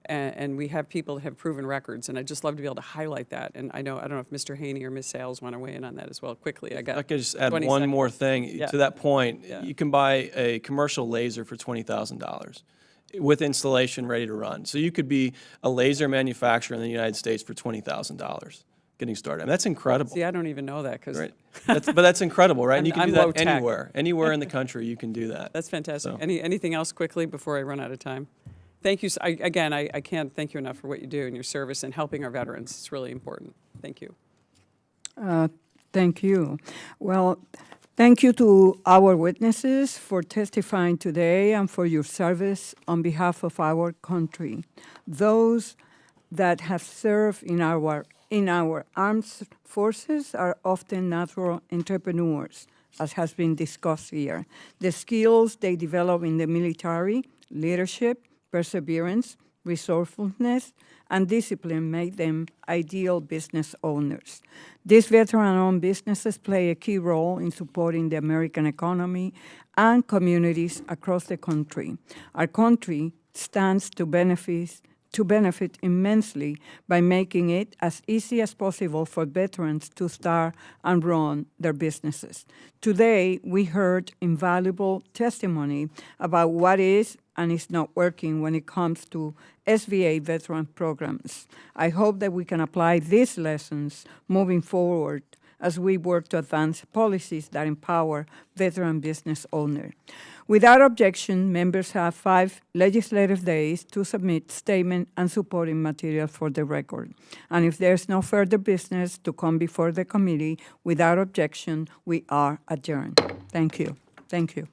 and we have people that have proven records, and I'd just love to be able to highlight that. And I don't know if Mr. Haney or Ms. Sales want to weigh in on that as well quickly. I could just add one more thing to that point. Yeah. You can buy a commercial laser for $20,000. With installation ready to run. So you could be a laser manufacturer in the United States for $20,000. getting started. I mean, that's incredible. See, I don't even know that because. Right. But that's incredible, right? And you can I'm do that low-tech. anywhere in the country. You can do that. That's fantastic. So. Anything else quickly before I run out of time? Thank you. Again, I can't thank you enough for what you do and your service and helping our veterans. It's really important. Thank you. Thank you. Well, thank you to our witnesses for testifying today and for your service on behalf of our country. Those that have served in our armed forces are often natural entrepreneurs, as has been discussed here. The skills they develop in the military, leadership, perseverance, resourcefulness, and discipline make them ideal business owners. These veteran-owned businesses play a key role in supporting the American economy and communities across the country. Our country stands to benefit immensely by making it as easy as possible for veterans to start and run their businesses. Today, we heard invaluable testimony about what is and is not working when it comes to SVA veteran programs. I hope that we can apply these lessons moving forward as we work to advance policies that empower veteran business owners. Without objection, members have 5 legislative days to submit statement and supporting material for the record. And if there's no further business to come before the committee, without objection, we are adjourned. Thank you. Thank you.